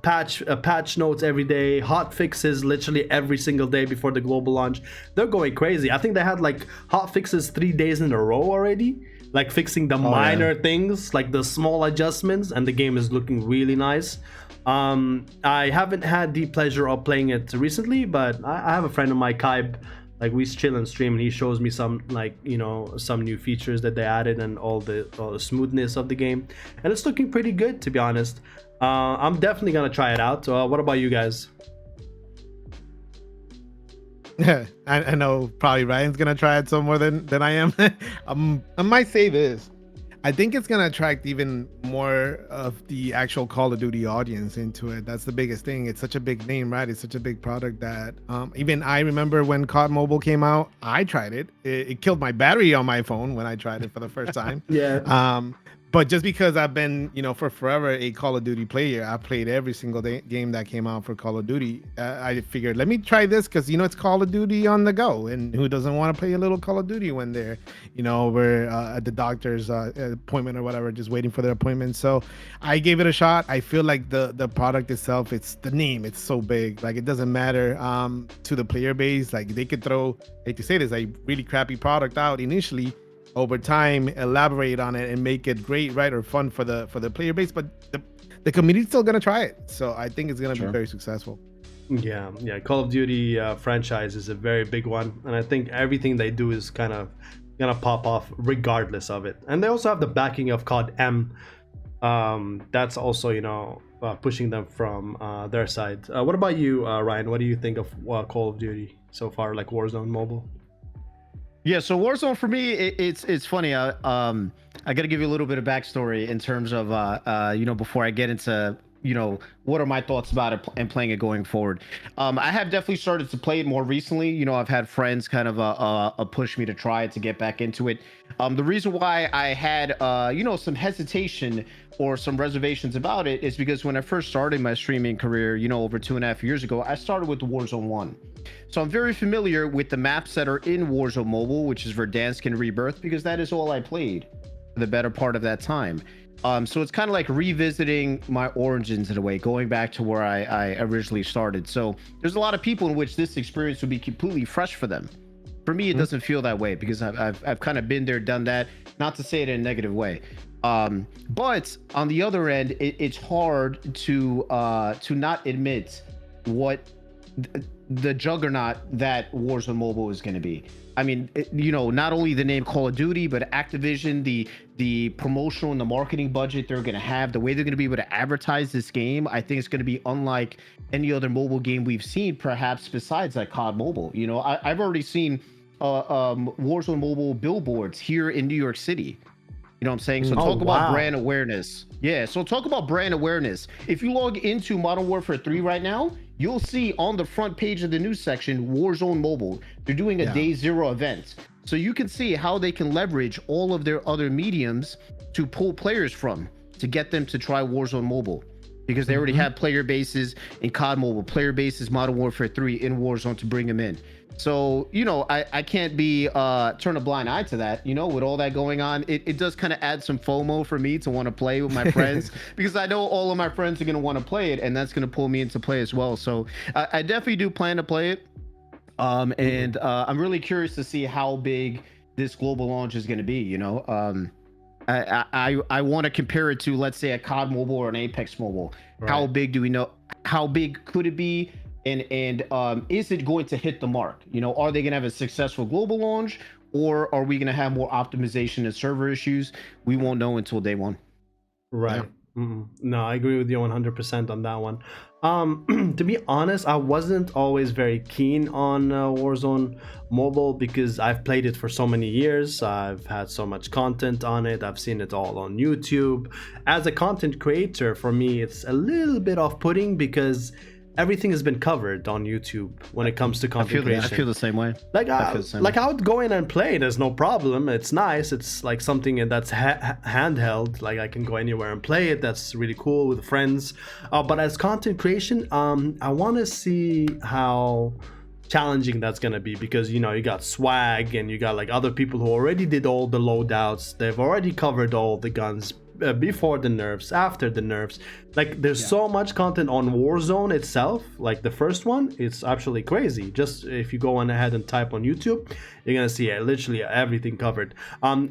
Patch notes every day, hot fixes literally every single day before the global launch. They're going crazy. I think they had like hot fixes 3 days in a row already, like fixing the minor things, like the small adjustments, and the game is looking really nice. I haven't had the pleasure of playing it recently, but I have a friend of mine, Kaib. Like, we chill and stream, and he shows me some some new features that they added, and all the smoothness of the game, and it's looking pretty good, to be honest. I'm definitely gonna try it out. What about you guys? Yeah, I know probably Ryan's gonna try it some more than I am. I might say this. I think it's gonna attract even more of the actual Call of Duty audience into it. That's the biggest thing. It's such a big name, right? It's such a big product that even I remember when COD Mobile came out, I tried it. It killed my battery on my phone when I tried it for the first time. Yeah. But just because I've been, for forever a Call of Duty player, I played every single game that came out for Call of Duty. I figured, let me try this because, it's Call of Duty on the go. And who doesn't want to play a little Call of Duty when they're, we're at the doctor's appointment or whatever, just waiting for their appointment. So I gave it a shot. I feel like the product itself, it's the name. It's so big. Like, it doesn't matter to the player base. Like, they could throw, I hate to say this, a really crappy product out initially, over time elaborate on it and make it great, right, or fun for the player base, but the community's still gonna try it. So I think it's gonna be very successful. Yeah, Call of Duty franchise is a very big one, and I think everything they do is kind of gonna pop off regardless of it. And they also have the backing of COD M. That's also pushing them from their side. What about you, Ryan? What do you think of Call of Duty so far, like Warzone Mobile? Yeah, so Warzone for me, it's funny. I got to give you a little bit of backstory in terms of before I get into what are my thoughts about it and playing it going forward. I have definitely started to play it more recently. I've had friends kind of push me to try it, to get back into it. The reason why I had some hesitation or some reservations about it is because when I first started my streaming career, over 2.5 years ago, I started with the Warzone 1. So I'm very familiar with the maps that are in Warzone Mobile, which is Verdansk and Rebirth, because that is all I played for the better part of that time. So it's kind of like revisiting my origins in a way, going back to where I originally started. So there's a lot of people in which this experience would be completely fresh for them. For me, it doesn't feel that way because I've kind of been there, done that. Not to say it in a negative way. But on the other end, it's hard to not admit what the juggernaut that Warzone Mobile is going to be. I mean, not only the name Call of Duty, but Activision, the promotional and the marketing budget they're going to have, the way they're going to be able to advertise this game, I think it's going to be unlike any other mobile game we've seen, perhaps besides like COD Mobile. I've already seen Warzone Mobile billboards here in New York City. You know what I'm saying? So talk about brand awareness. Yeah, so talk about brand awareness. If you log into Modern Warfare 3 right now, you'll see on the front page of the news section, Warzone Mobile. They're doing a day 0 event. So you can see how they can leverage all of their other mediums to pull players from, to get them to try Warzone Mobile. Because they already have player bases in COD Mobile, player bases Modern Warfare 3 in Warzone to bring them in. So, you know, I can't be turn a blind eye to that, you know, with all that going on. It does kind of add some FOMO for me to want to play with my friends because I know all of my friends are going to want to play it, and that's going to pull me into play as well. So I definitely do plan to play it. And I'm really curious to see how big this global launch is going to be, you know. I want to compare it to, let's say, a COD Mobile or an Apex Mobile. Right. How big do we know? How big could it be? And is it going to hit the mark? You know, are they going to have a successful global launch, or are we going to have more optimization and server issues? We won't know until day one. Right. Yeah. No, I agree with you 100% on that one. To be honest, I wasn't always very keen on Warzone Mobile because I've played it for so many years. I've had so much content on it. I've seen it all on YouTube. As a content creator, for me, it's a little bit off-putting because everything has been covered on YouTube when it comes to content creation. I feel the same way. Like I would go in and play. There's no problem. It's nice. It's like something that's handheld. Like I can go anywhere and play it. That's really cool with friends. But as content creation, I want to see how challenging that's gonna be, because you know you got swag and you got like other people who already did all the loadouts. They've already covered all the guns before the nerfs, after the nerfs. Like there's so much content on Warzone itself. Like the first one, it's actually crazy. Just if you go on ahead and type on YouTube, you're gonna see literally everything covered.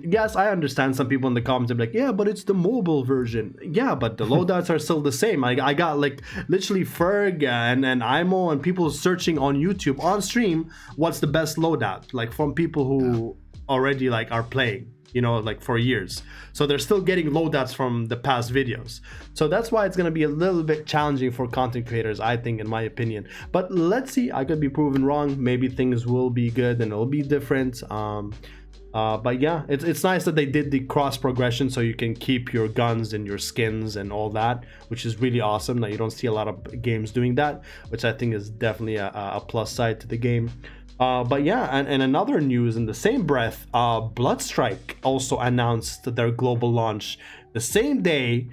Yes, I understand some people in the comments are like, yeah, but it's the mobile version. Yeah, but the loadouts are still the same. I got like literally Ferg and IMO and people searching on YouTube on stream what's the best loadout, like from people who already like are playing, you know, like for years. So they're still getting loadouts from the past videos. So that's why it's going to be a little bit challenging for content creators, I think, in my opinion. But let's see, I could be proven wrong. Maybe things will be good and it'll be different. But yeah, it's nice that they did the cross progression so you can keep your guns and your skins and all that, which is really awesome. That you don't see a lot of games doing that, which I think is definitely a plus side to the game. But yeah, and another news in the same breath, Bloodstrike also announced their global launch the same day.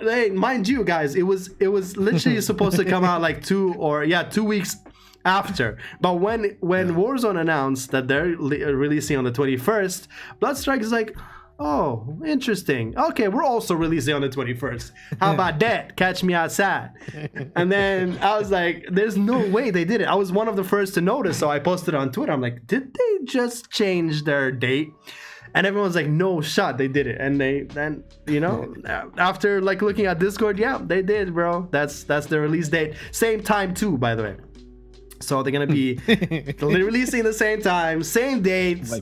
Hey, mind you guys, it was literally supposed to come out like 2 weeks after. But when Warzone announced that they're releasing on the 21st, Bloodstrike is like, oh, interesting. Okay, we're also releasing on the 21st. How about that? Catch me outside. And then I was like, there's no way they did it. I was one of the first to notice, so I posted on Twitter. I'm like, did they just change their date? And everyone's like, no shot, they did it. And then you know, after like looking at Discord, yeah, they did, bro. That's the release date. Same time too, by the way. So they're gonna be releasing the same time, same dates.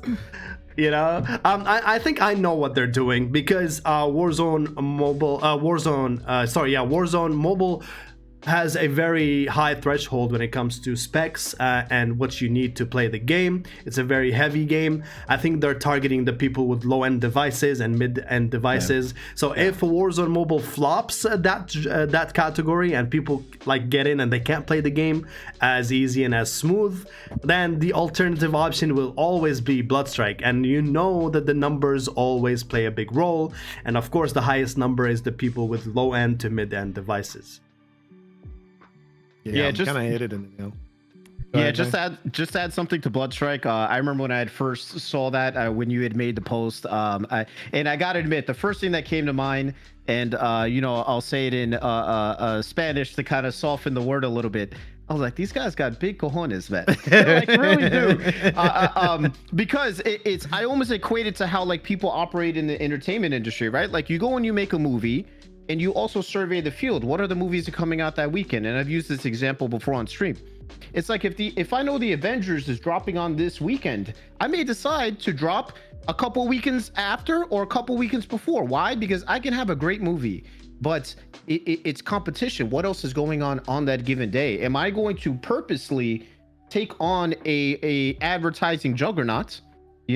You know, I think I know what they're doing, because Warzone Mobile has a very high threshold when it comes to specs and what you need to play the game. It's a very heavy game. I think they're targeting the people with low-end devices and mid-end devices. So if Warzone Mobile flops that category and people like get in and they can't play the game as easy and as smooth, then the alternative option will always be Bloodstrike. And you know that the numbers always play a big role. And of course, the highest number is the people with low-end to mid-end devices. Yeah, just kind of hit it in the nail. Just add something to Bloodstrike. I remember when I had first saw that when you had made the post. I gotta admit, the first thing that came to mind, and you know, I'll say it in Spanish to kind of soften the word a little bit. I was like, these guys got big cojones, man. Like, really do. Because it's I almost equate it to how like people operate in the entertainment industry, right? Like you go and you make a movie, and you also survey the field. What are the movies that are coming out that weekend? And I've used this example before on stream. It's like if I know the Avengers is dropping on this weekend, I may decide to drop a couple weekends after or a couple weekends before. Why? Because I can have a great movie, but it's competition. What else is going on that given day? Am I going to purposely take on a advertising juggernaut,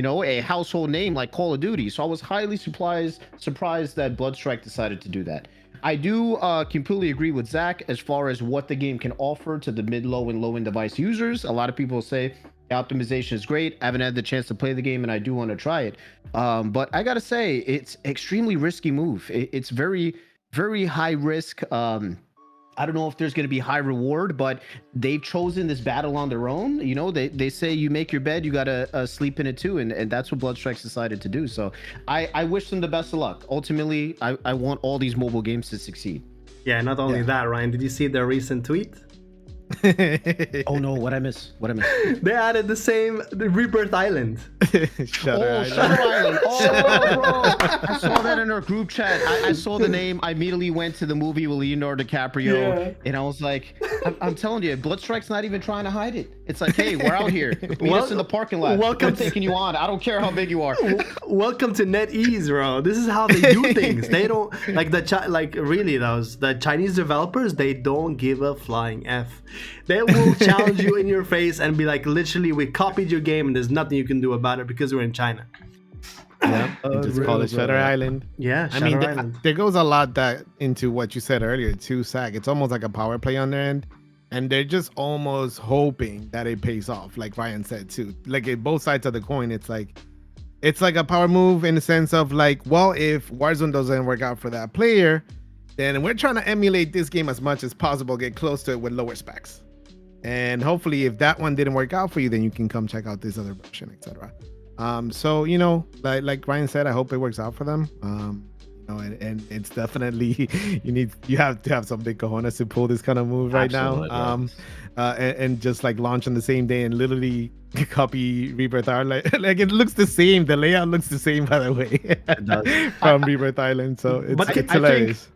a household name like Call of Duty. So I was highly surprised that Bloodstrike decided to do that. I do completely agree with Zach as far as what the game can offer to the mid, low, and low-end device users. A lot of people say the optimization is great. I haven't had the chance to play the game, and I do want to try it. But I gotta say, it's extremely risky move. It's very, very high risk. I don't know if there's going to be high reward, but they've chosen this battle on their own. They say you make your bed, you got to sleep in it too. And that's what Bloodstrike's decided to do. So I wish them the best of luck. Ultimately, I want all these mobile games to succeed. Yeah, not only that, Ryan, did you see their recent tweet? Oh no, what I miss? They added the Rebirth Island. Shutter Island. Oh, bro. I saw that in our group chat. I saw the name. I immediately went to the movie with Leonardo DiCaprio, and I was like, I'm telling you, Bloodstrike's not even trying to hide it. It's like, hey, we're out here. Meet us in the parking lot. I'm taking you on. I don't care how big you are. Welcome to NetEase, bro. This is how they do things. They don't like the Chinese developers. They don't give a flying F. They will challenge you in your face and be like, literally, we copied your game and there's nothing you can do about it because we're in China. Yeah, just call it Shutter Island. Yeah, Shutter Island. There goes a lot into what you said earlier too, Zach. It's almost like a power play on their end, and they're just almost hoping that it pays off, like Ryan said too. Like at both sides of the coin, it's like a power move in the sense of like, well, if Warzone doesn't work out for that player, then we're trying to emulate this game as much as possible, get close to it with lower specs. And hopefully if that one didn't work out for you, then you can come check out this other version, etc. So, like Ryan said, I hope it works out for them. And it's definitely, you have to have some big cojones to pull this kind of move right now. And just like launch on the same day and literally copy Rebirth Island. Like it looks the same. The layout looks the same, by the way, from Rebirth Island. So it's hilarious.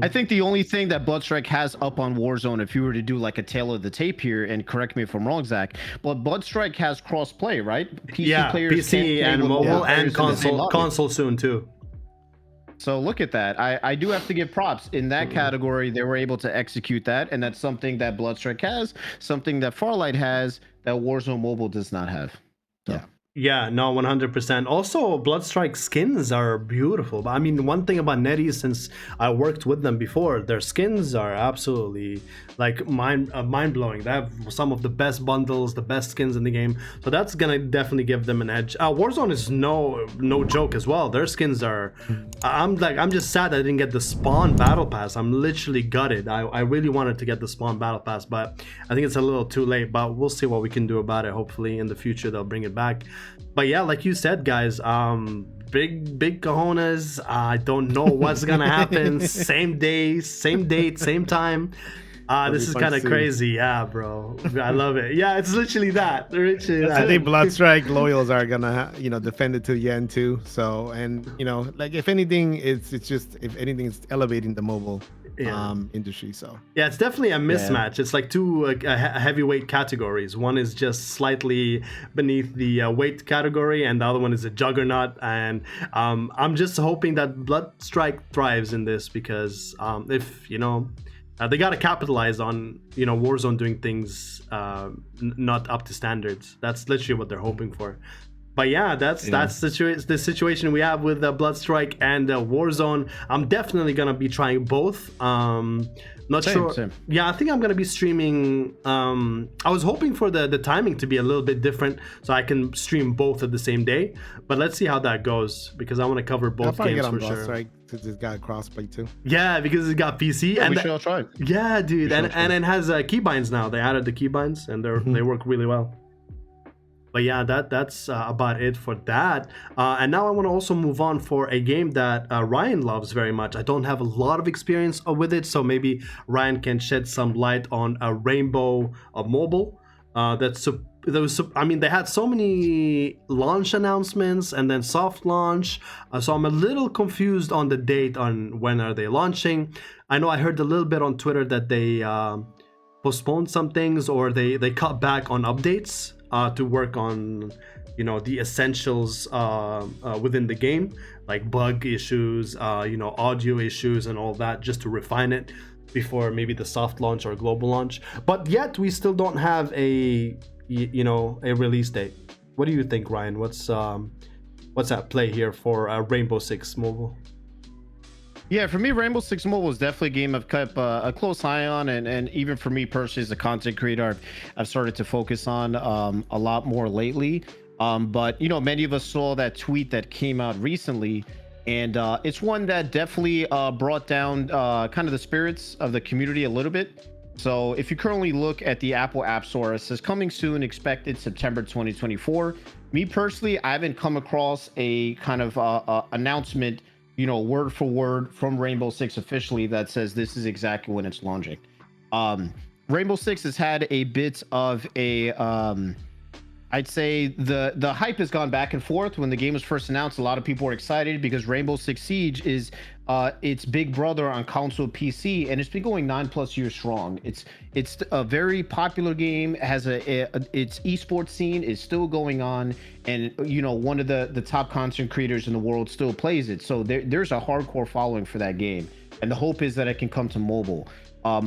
I think the only thing that Bloodstrike has up on Warzone, if you were to do like a tail of the tape here, and correct me if I'm wrong, Zach, but Bloodstrike has cross-play, right? PC and mobile and console soon too. So look at that. I do have to give props. In that category, they were able to execute that, and that's something that Bloodstrike has, something that Farlight has, that Warzone Mobile does not have. So. Yeah, no, 100%. Also, Bloodstrike skins are beautiful. But I mean, one thing about NetEase, since I worked with them before, their skins are absolutely like mind-blowing. They have some of the best bundles, the best skins in the game. So that's gonna definitely give them an edge. Warzone is no joke as well. Their skins are. I'm just sad I didn't get the Spawn Battle Pass. I'm literally gutted. I really wanted to get the Spawn Battle Pass, but I think it's a little too late. But we'll see what we can do about it. Hopefully, in the future they'll bring it back. But yeah, like you said, guys, big cojones. I don't know what's gonna happen. Same day, same date, same time. This is kind of crazy. Yeah, bro. I love it. Yeah, it's literally that. I think Bloodstrike loyals are gonna, defend it to the end too. So, and like if anything, it's elevating the mobile industry. So yeah, it's definitely a mismatch. It's like two heavyweight categories. One is just slightly beneath the weight category, and the other one is a juggernaut. And I'm just hoping that Bloodstrike thrives in this because if they got to capitalize on Warzone doing things not up to standards. That's literally what they're hoping for. But yeah, that's the situation we have with Bloodstrike and Warzone. I'm definitely gonna be trying both. Same. Yeah, I think I'm gonna be streaming. I was hoping for the timing to be a little bit different, so I can stream both at the same day. But let's see how that goes because I want to cover both games for sure. Right, because it's got crossplay too. Yeah, because it's got PC and we should all try. Yeah, dude, and it has keybinds now. They added the keybinds and they work really well. But yeah, that's about it for that. And now I want to also move on for a game that Ryan loves very much. I don't have a lot of experience with it, so maybe Ryan can shed some light on a Rainbow Mobile. They had so many launch announcements and then soft launch, so I'm a little confused on the date on when are they launching. I know I heard a little bit on Twitter that they postponed some things or they cut back on updates to work on the essentials within the game, like bug issues, audio issues and all that, just to refine it before maybe the soft launch or global launch. But yet we still don't have a release date. What do you think, Ryan? What's at play here for Rainbow Six Mobile? Yeah, for me, Rainbow Six Mobile is definitely a game I've kept a close eye on, and even for me personally as a content creator, I've started to focus on a lot more lately. But you know, many of us saw that tweet that came out recently, and it's one that definitely brought down kind of the spirits of the community a little bit. So if you currently look at the Apple App Store, it says coming soon, expected September 2024. Me personally, I haven't come across a kind of announcement, you know, word for word from Rainbow Six officially that says this is exactly when it's launching. Rainbow Six has had a bit of a I'd say the hype has gone back and forth. When the game was first announced, a lot of people were excited because Rainbow Six Siege is its big brother on console PC, and it's been going 9+ years strong. It's a very popular game. It has its esports scene is still going on, and you know, one of the top content creators in the world still plays it. So there's a hardcore following for that game, and the hope is that it can come to mobile.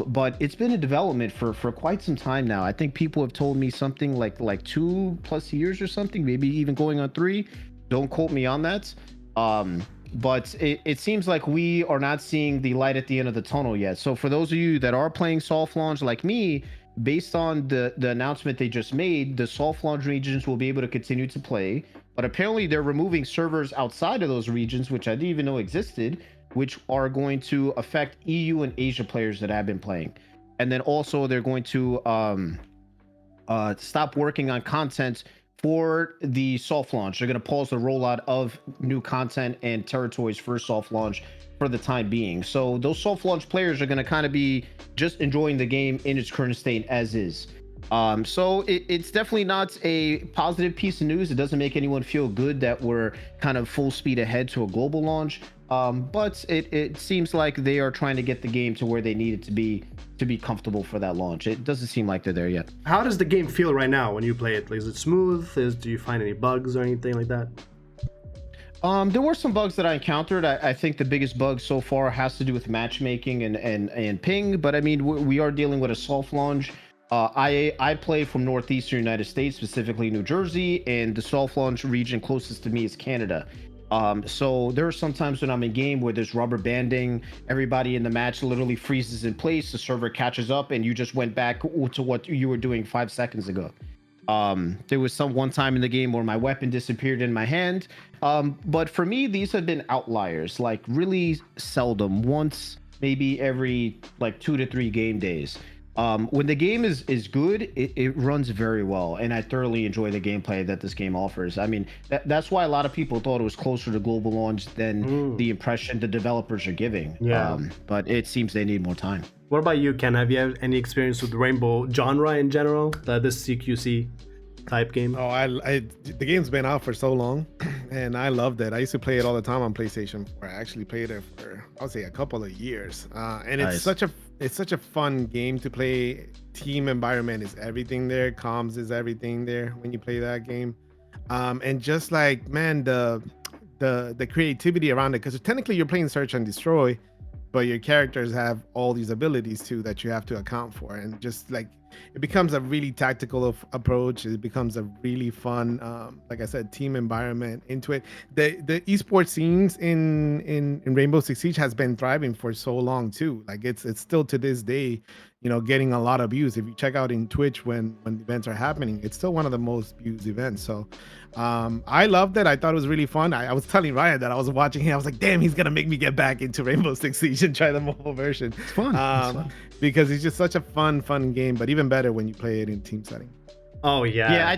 But it's been in development for quite some time now. I think people have told me something like 2+ years or something, maybe even going on 3. Don't quote me on that. But it seems like we are not seeing the light at the end of the tunnel yet. So for those of you that are playing soft launch like me, based on the announcement they just made, the soft launch regions will be able to continue to play. But apparently they're removing servers outside of those regions, which I didn't even know existed, which are going to affect EU and Asia players that have been playing. And then also they're going to stop working on content for the soft launch. They're going to pause the rollout of new content and territories for soft launch for the time being. So those soft launch players are going to kind of be just enjoying the game in its current state as is. So it's definitely not a positive piece of news. It doesn't make anyone feel good that we're kind of full speed ahead to a global launch. But it seems like they are trying to get the game to where they need it to be comfortable for that launch. It doesn't seem like they're there yet. How does the game feel right now when you play it? Is it smooth? Do you find any bugs or anything like that? There were some bugs that I encountered. I think the biggest bug so far has to do with matchmaking and ping. But I mean, we are dealing with a soft launch. I play from northeastern United States, specifically New Jersey, and the soft launch region closest to me is Canada. So there are some times when I'm in game where there's rubber banding, everybody in the match literally freezes in place, the server catches up, and you just went back to what you were doing 5 seconds ago. There was one time in the game where my weapon disappeared in my hand. But for me, these have been outliers, like really seldom, once maybe every like 2 to 3 game days. When the game is good, it runs very well, and I thoroughly enjoy the gameplay that this game offers. I mean, that's why a lot of people thought it was closer to global launch than the impression the developers are giving. Yeah. But it seems they need more time. What about you, Ken? Have you had any experience with Rainbow genre in general? This CQC type game? Oh, the game's been out for so long, and I loved it. I used to play it all the time on PlayStation 4. I actually played it for, I would say, a couple of years. And Nice. it's such a fun game to play. Team environment is everything there. Comms is everything there when you play that game. And just like, man, the creativity around it, because technically you're playing search and destroy, but your characters have all these abilities too that you have to account for, and just like it becomes a really tactical approach. It becomes a really fun, like I said, team environment into it. The esports scenes in Rainbow Six Siege has been thriving for so long too. Like it's still to this day, you know, getting a lot of views. If you check out in Twitch when events are happening, it's still one of the most viewed events. So I loved it. I thought it was really fun. I was telling Ryan that I was watching him. I was like, damn, he's gonna make me get back into Rainbow Six Siege and try the mobile version. It's fun. It's fun. Because it's just such a fun game, but even better when you play it in team setting. Oh yeah. Yeah,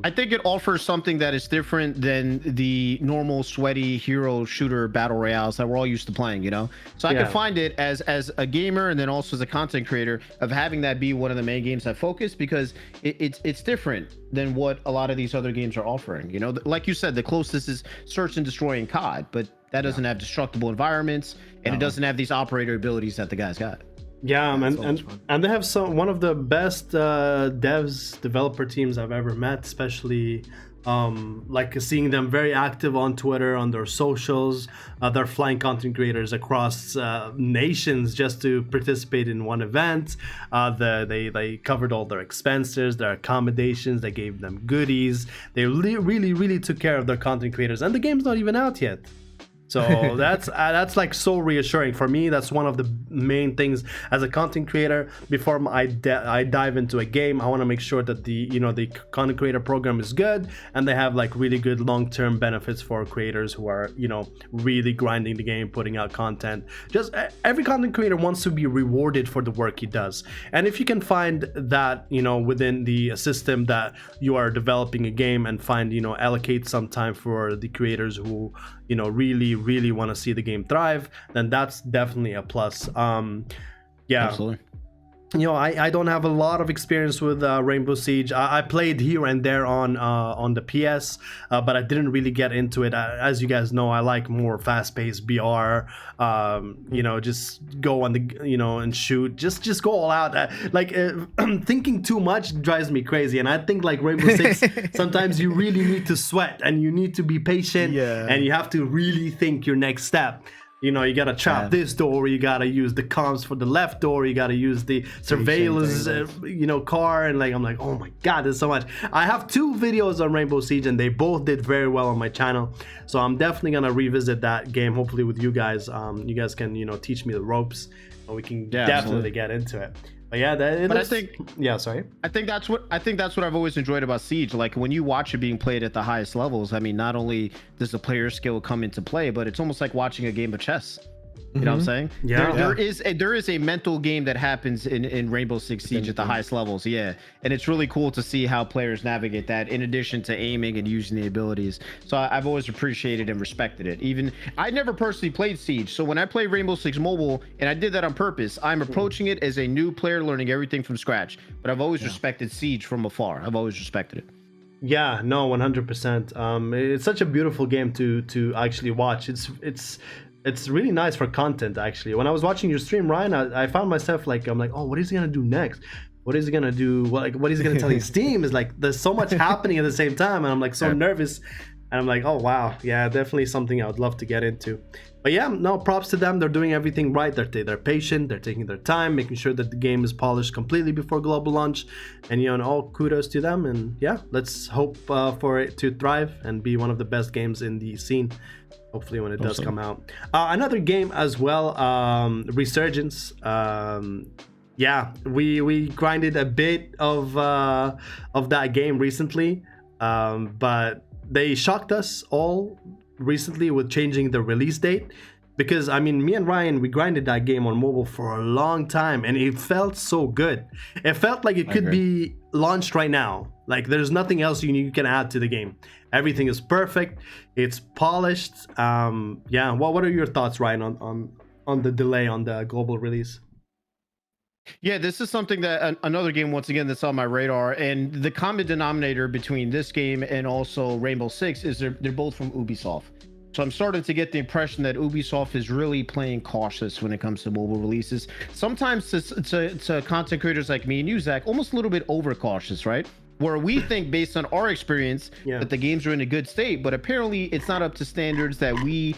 I think it offers something that is different than the normal sweaty hero shooter battle royales that we're all used to playing, you know? So I can find it as a gamer and then also as a content creator of having that be one of the main games I focus, because it's different than what a lot of these other games are offering. You know, like you said, the closest is search and destroy and COD, but that doesn't have destructible environments, and it doesn't have these operator abilities that the guys got. Yeah, and they have one of the best developer teams I've ever met, especially like seeing them very active on Twitter, on their socials. They're flying content creators across nations just to participate in one event. They covered all their expenses, their accommodations. They gave them goodies. They really took care of their content creators, and the game's not even out yet. So that's like so reassuring for me. That's one of the main things as a content creator. Before I dive into a game, I want to make sure that the content creator program is good, and they have like really good long-term benefits for creators who are really grinding the game, putting out content. Just every content creator wants to be rewarded for the work he does, and if you can find that within the system that you are developing a game, and find allocate some time for the creators who really want to see the game thrive, then that's definitely a plus. Absolutely. I don't have a lot of experience with Rainbow Siege. I played here and there on the PS, but I didn't really get into it. As you guys know, I like more fast-paced BR. Just go on the and shoot. Just go all out. Thinking too much drives me crazy, and I think like Rainbow Six, sometimes you really need to sweat and you need to be patient, and you have to really think your next step. You gotta trap this door, you gotta use the comms for the left door, you gotta use the surveillance car, and I'm like, oh my god, there's so much. I have 2 videos on Rainbow Siege, and they both did very well on my channel, so I'm definitely gonna revisit that game, hopefully with you guys. You guys can teach me the ropes, and we can definitely get into it. But I think that's what I've always enjoyed about Siege. Like when you watch it being played at the highest levels, I mean, not only does the player skill come into play, but it's almost like watching a game of chess. You know what I'm saying? There is a mental game that happens in Rainbow Six Siege at the highest levels. Yeah, and it's really cool to see how players navigate that, in addition to aiming and using the abilities. So I've always appreciated and respected it. Even I never personally played Siege, so when I play Rainbow Six Mobile, and I did that on purpose, I'm approaching it as a new player, learning everything from scratch. But I've always respected Siege from afar. I've always respected it. Yeah, no, 100%. It's such a beautiful game to actually watch. It's really nice for content, actually. When I was watching your stream, Ryan, I found myself I'm like, oh, what is he gonna do next? What is he gonna do? What is he gonna tell his team? Is like there's so much happening at the same time, and I'm like so nervous. And I'm like, oh wow, yeah, definitely something I would love to get into. But yeah, no, props to them. They're doing everything right. They're patient. They're taking their time, making sure that the game is polished completely before global launch. And all kudos to them. And yeah, let's hope for it to thrive and be one of the best games in the scene. Hopefully when it does come out. Another game as well, Resurgence. We grinded a bit of that game recently, but they shocked us all recently with changing the release date, because I mean, me and Ryan, we grinded that game on mobile for a long time, and it felt so good. It felt like it could be launched right now. Like there's nothing else you can add to the game. Everything is perfect. It's polished. What are your thoughts, Ryan, on the delay on the global release? Yeah, this is something that another game, once again, that's on my radar. And the common denominator between this game and also Rainbow Six is they're both from Ubisoft. So I'm starting to get the impression that Ubisoft is really playing cautious when it comes to mobile releases. Sometimes to content creators like me and you, Zach, almost a little bit overcautious, right? Where we think, based on our experience, that the games are in a good state, but apparently it's not up to standards that we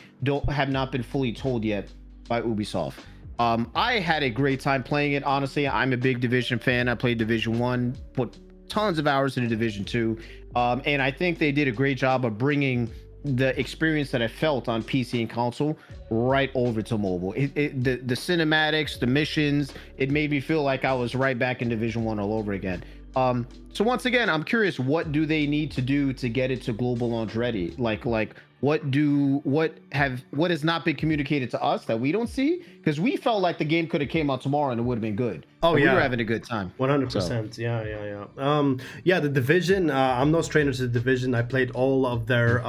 have not been fully told yet by Ubisoft. I had a great time playing it. Honestly, I'm a big Division fan. I played Division 1, put tons of hours into Division 2, and I think they did a great job of bringing the experience that I felt on PC and console right over to mobile. The cinematics, the missions, it made me feel like I was right back in Division 1 all over again. So once again, I'm curious, what do they need to do to get it to global launch ready? Like what has not been communicated to us that we don't see? Because we felt like the game could have came out tomorrow and it would have been good. We were having a good time. 100%. So. Yeah. The Division. I'm no stranger to the Division. I played all of their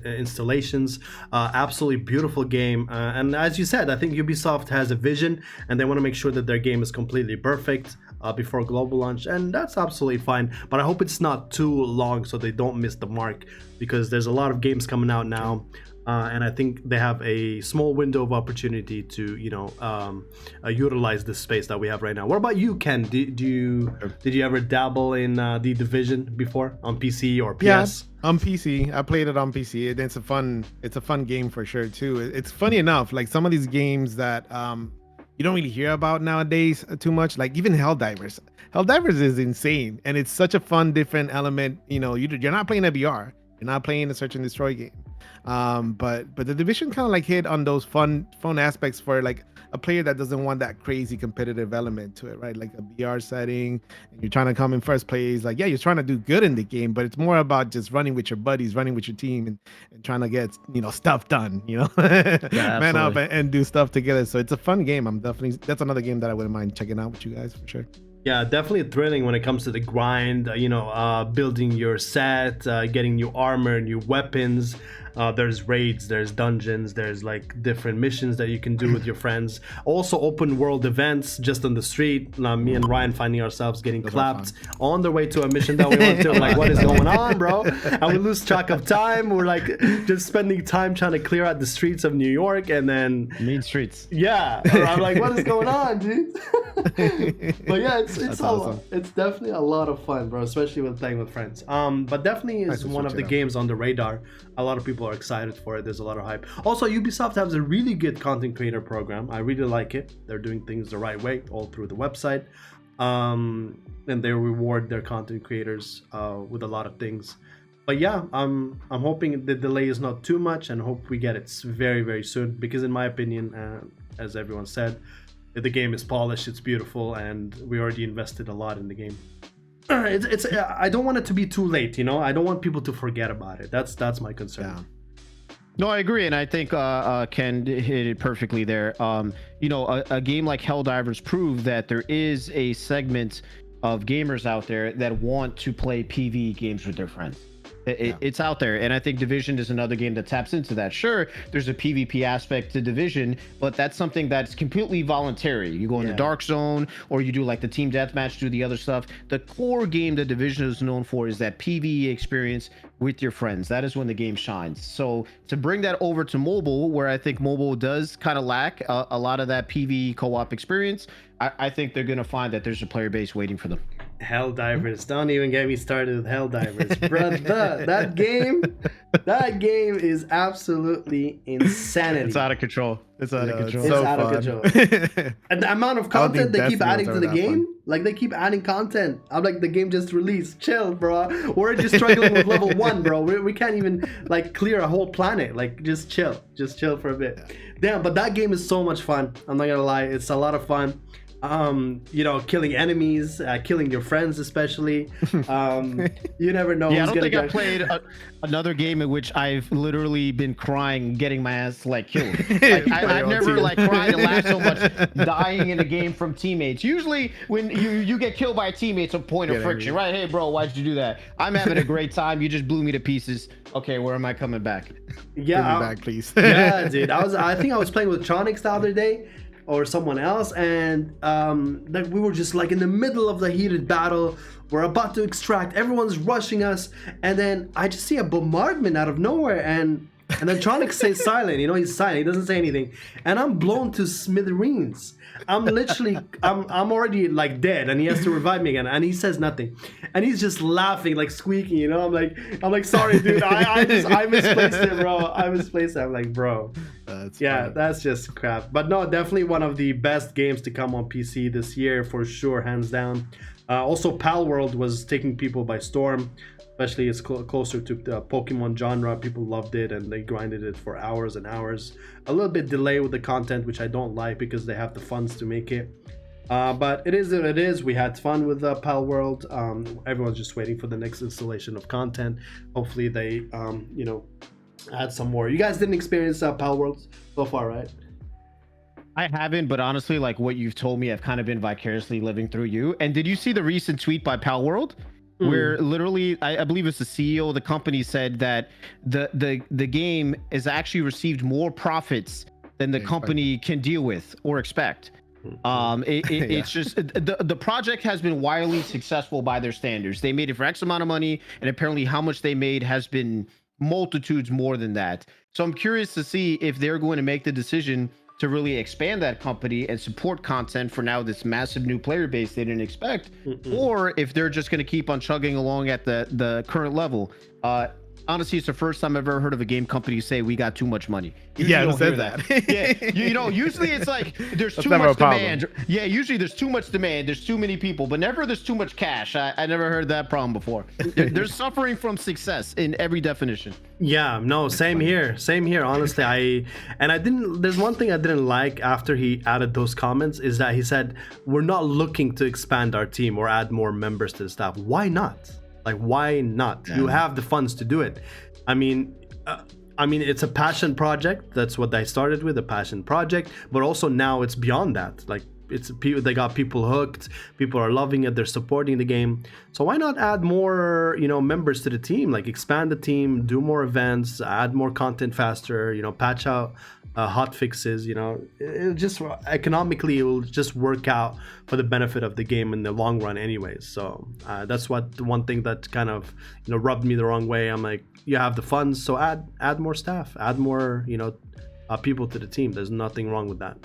installations. Absolutely beautiful game. And as you said, I think Ubisoft has a vision, and they want to make sure that their game is completely perfect before global launch, and that's absolutely fine. But I hope it's not too long so they don't miss the mark, because there's a lot of games coming out now. and I think they have a small window of opportunity to, utilize the space that we have right now. What about you, Ken? Did you ever dabble in the Division before on PC or PS? Yeah, on PC. I played it on PC. It's a fun game for sure too. It's funny enough, like some of these games that you don't really hear about nowadays too much, like even Helldivers. Helldivers is insane, and it's such a fun, different element. You're not playing a BR, you're not playing a search and destroy game. But the Division kind of like hit on those fun aspects for like a player that doesn't want that crazy competitive element to it, right? Like a BR setting, and you're trying to come in first place. Like, yeah, you're trying to do good in the game, but it's more about just running with your buddies, running with your team, and trying to get stuff done. Man up and do stuff together. So it's a fun game. That's another game that I wouldn't mind checking out with you guys for sure. Yeah, definitely thrilling when it comes to the grind, building your set, getting new armor, new weapons. There's raids, there's dungeons, there's like different missions that you can do with your friends. Also open world events just on the street. Me and Ryan finding ourselves getting clapped on the way to a mission that we want to. Like, what is going on, bro? And we lose track of time. We're like just spending time trying to clear out the streets of New York, and then mean streets. Yeah, I'm like, what is going on, dude? But yeah, it's awesome. It's definitely a lot of fun, bro, especially with playing with friends. But definitely is one of the games on the radar. A lot of people are excited for it. There's a lot of hype. Also, Ubisoft has a really good content creator program. I really like it. They're doing things the right way all through the website, and they reward their content creators with a lot of things. But yeah, I'm hoping the delay is not too much, and hope we get it very, very soon, because in my opinion, as everyone said, the game is polished, it's beautiful, and we already invested a lot in the game. I don't want it to be too late, I don't want people to forget about it. That's my concern. Yeah. No, I agree, and I think Ken hit it perfectly there. A game like Helldivers proved that there is a segment of gamers out there that want to play PvE games with their friends. It's out there, and I think Division is another game that taps into that. Sure, there's a PvP aspect to Division, but that's something that's completely voluntary. You go in the dark zone, or you do like the team deathmatch, do the other stuff. The core game that Division is known for is that PvE experience with your friends. That is when the game shines. So to bring that over to mobile, where I think mobile does kind of lack a lot of that PvE co-op experience, I think they're going to find that there's a player base waiting for them. Helldivers, don't even get me started with Helldivers, brother. That game is absolutely insanity. It's out of control. It's out of control. It's out of control. And the amount of content they keep adding to the game, like they keep adding content. I'm like, the game just released. Chill, bro. We're just struggling with level 1, bro. We can't even like clear a whole planet. Like, just chill for a bit. Damn, but that game is so much fun. I'm not gonna lie, it's a lot of fun. Killing enemies, killing your friends, especially. You never know. Yeah, I don't think I played another game in which I've literally been crying, getting my ass like killed. Like, I've never like cried and laughed so much dying in a game from teammates. Usually, when you get killed by a teammate, it's a point of friction, right? Hey, bro, why'd you do that? I'm having a great time. You just blew me to pieces. Okay, where am I coming back? Yeah, bring me back, please. Yeah, dude. I think I was playing with Tronix the other day, or someone else, and like we were just like in the middle of the heated battle. We're about to extract, everyone's rushing us, and then I just see a bombardment out of nowhere, and then Tronix stays silent. He's silent, he doesn't say anything, and I'm blown to smithereens. I'm already like dead, and he has to revive me again, and he says nothing, and he's just laughing, like squeaking. I'm like, sorry, dude, I misplaced it, bro. I misplaced it. I'm like, bro, that's just crap. But no, definitely one of the best games to come on PC this year for sure, hands down. Also, Palworld was taking people by storm. Especially it's closer to the Pokemon genre. People loved it and they grinded it for hours and hours. A little bit delay with the content, which I don't like because they have the funds to make it. But it is what it is. We had fun with Palworld. Everyone's just waiting for the next installation of content. Hopefully they, add some more. You guys didn't experience Palworld so far, right? I haven't, but honestly, like what you've told me, I've kind of been vicariously living through you. And did you see the recent tweet by Palworld? Where literally, I believe it's the CEO of the company said that the game has actually received more profits than the company can deal with or expect. It's just the project has been wildly successful by their standards. They made it for X amount of money, and apparently how much they made has been multitudes more than that. So I'm curious to see if they're going to make the decision to really expand that company and support content for now this massive new player base they didn't expect, or if they're just going to keep on chugging along at the current level. Honestly, it's the first time I've ever heard of a game company say we got too much money. Usually Yeah, who said that? Yeah, you know, usually it's like there's too never much a problem. demand. Yeah, usually there's too much demand. There's too many people, but never there's too much cash. I never heard that problem before. They're suffering from success in every definition. Yeah, no, same here. Same here. Honestly, there's one thing I didn't like after he added those comments is that he said, we're not looking to expand our team or add more members to the staff. Why not? Like, why not? You have the funds to do it. I mean, it's a passion project. That's what they started with, a passion project. But also now it's beyond that. Like, they got people hooked. People are loving it. They're supporting the game. So why not add more, members to the team? Like, expand the team, do more events, add more content faster. Patch out hot fixes. It just economically, it will just work out for the benefit of the game in the long run, anyways. So that's the one thing that kind of rubbed me the wrong way. I'm like, you have the funds, so add more staff, add more people to the team. There's nothing wrong with that.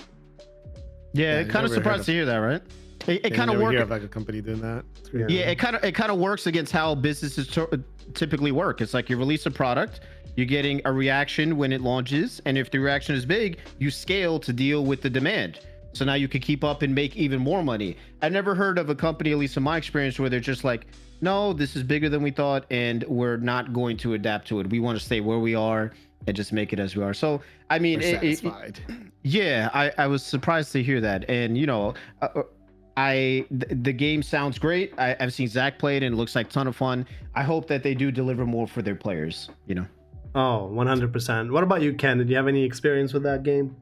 Yeah, kind of surprised to hear that, right? It kind of works. Hear of like a company doing that. Yeah, it kind of works against how businesses typically work. It's like you release a product, you're getting a reaction when it launches, and if the reaction is big, you scale to deal with the demand. So now you can keep up and make even more money. I've never heard of a company, at least in my experience, where they're just like, no, this is bigger than we thought, and we're not going to adapt to it. We want to stay where we are and just make it as we are. So, I mean, I was surprised to hear that. And, the game sounds great. I've seen Zach play it, and it looks like a ton of fun. I hope that they do deliver more for their players, Oh, 100%. What about you, Ken? Did you have any experience with that game?